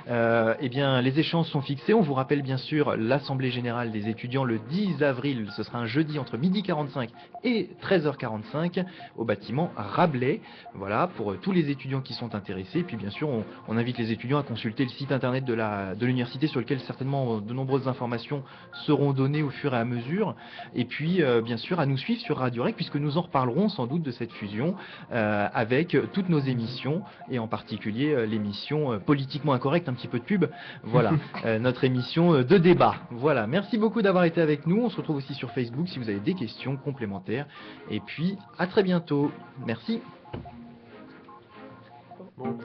eh bien, les échéances sont fixées. On vous rappelle bien sûr l'Assemblée Générale des étudiants le 10 avril. Ce sera un jeudi entre 12h45 et 13h45 au bâtiment Rabelais. Voilà, pour tous les étudiants qui sont intéressés. Et puis bien sûr, on invite les étudiants à consulter le site internet de l'université sur lequel certainement de nombreuses informations seront données au fur et à mesure. Et puis, bien sûr, à nous suivre sur Radio Rec, puisque nous en reparlerons sans doute de cette fusion avec toutes nos émissions, et en particulier l'émission Politiquement Incorrect, un petit peu de pub. Voilà, notre émission de débat. Voilà, merci beaucoup d'avoir été avec nous. On se retrouve aussi sur Facebook si vous avez des questions complémentaires. Et puis, à très bientôt. Merci. Bon.